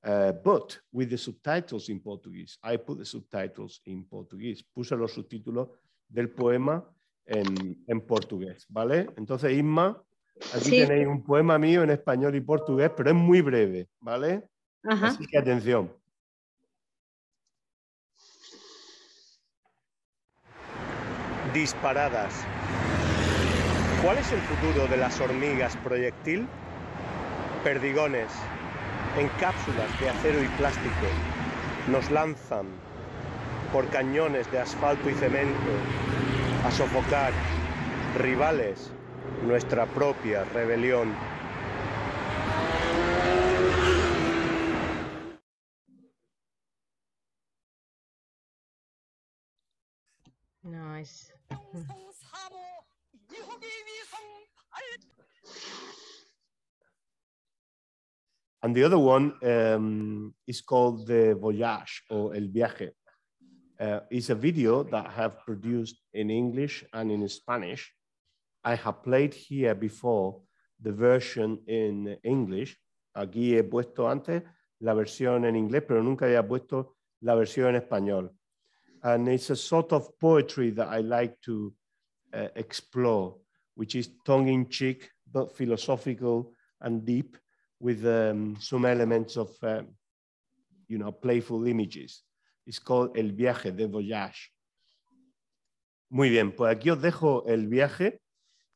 but with the subtitles in Portuguese. I put the subtitles in Portuguese. Puse los subtítulos del poema en portugués, ¿vale? Entonces, Inma, aquí tenéis un poema mío en español y portugués, pero es muy breve, ¿vale? Así que atención. Disparadas. ¿Cuál es el futuro de las hormigas proyectil? Perdigones, en cápsulas de acero y plástico, nos lanzan por cañones de asfalto y cemento a sofocar, rivales, nuestra propia rebelión. Nice. And the other one is called The Voyage, or El Viaje. It's a video that I have produced in English and in Spanish. I have played here before the version in English. Aquí he puesto antes la versión en inglés, pero nunca había puesto la versión en español. And it's a sort of poetry that I like to explore, which is tongue-in-cheek, but philosophical and deep, with some elements of, playful images. It's called El Viaje, The Voyage. Muy bien, pues aquí os dejo el viaje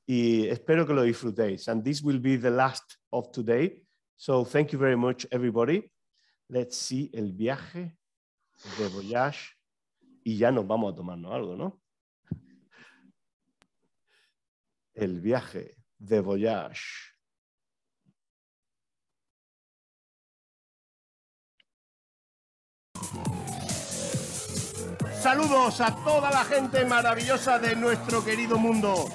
y espero que lo disfrutéis. And this will be the last of today. So thank you very much, everybody. Let's see El Viaje, The Voyage. Y ya nos vamos a tomarnos algo, ¿no? El Viaje, The Voyage. Saludos a toda la gente maravillosa de nuestro querido mundo.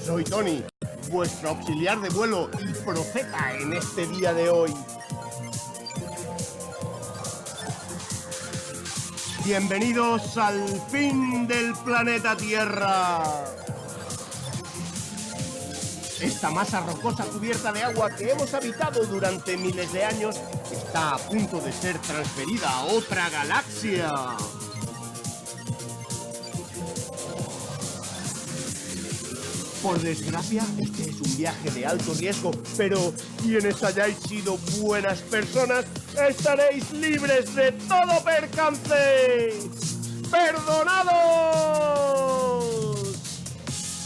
Soy Tony, vuestro auxiliar de vuelo y profeta en este día de hoy. Bienvenidos al fin del planeta Tierra. Esta masa rocosa cubierta de agua que hemos habitado durante miles de años está a punto de ser transferida a otra galaxia. Por desgracia, este es un viaje de alto riesgo, pero quienes hayáis sido buenas personas, estaréis libres de todo percance. ¡Perdonados!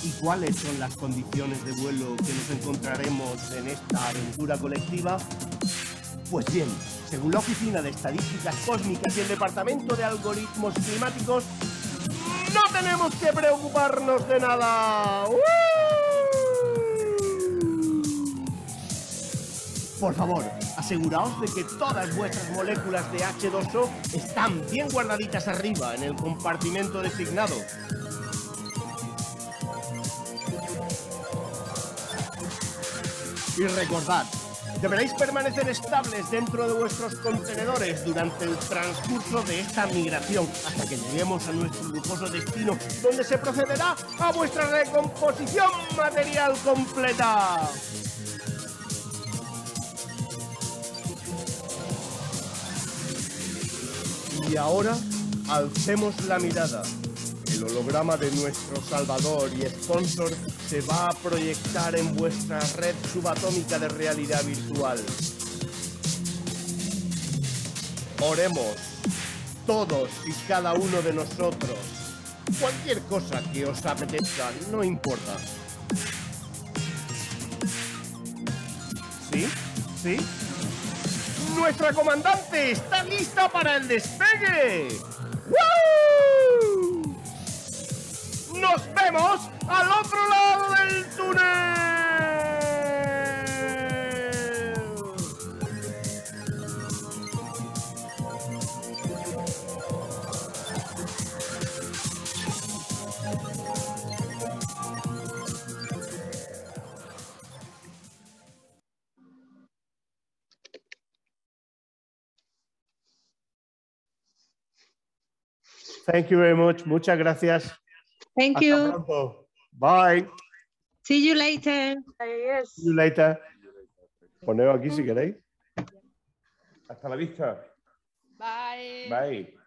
¿Y cuáles son las condiciones de vuelo que nos encontraremos en esta aventura colectiva? Pues bien, según la Oficina de Estadísticas Cósmicas y el Departamento de Algoritmos Climáticos, no tenemos que preocuparnos de nada. ¡Uh! Por favor, aseguraos de que todas vuestras moléculas de H2O están bien guardaditas arriba en el compartimento designado. Y recordad, deberéis permanecer estables dentro de vuestros contenedores durante el transcurso de esta migración hasta que lleguemos a nuestro lujoso destino, donde se procederá a vuestra recomposición material completa. Y ahora, alcemos la mirada. El holograma de nuestro salvador y sponsor se va a proyectar en vuestra red subatómica de realidad virtual. Oremos, todos y cada uno de nosotros. Cualquier cosa que os apetezca, no importa. ¿Sí? ¿Sí? ¡Nuestra comandante está lista para el despegue! ¡Woo! ¡Nos vemos al otro lado del túnel! Thank you very much. Muchas gracias. Thank Hasta you. pronto. Bye. See you later. Yes. See you later. Poneo aquí si queréis. Hasta la vista. Bye. Bye.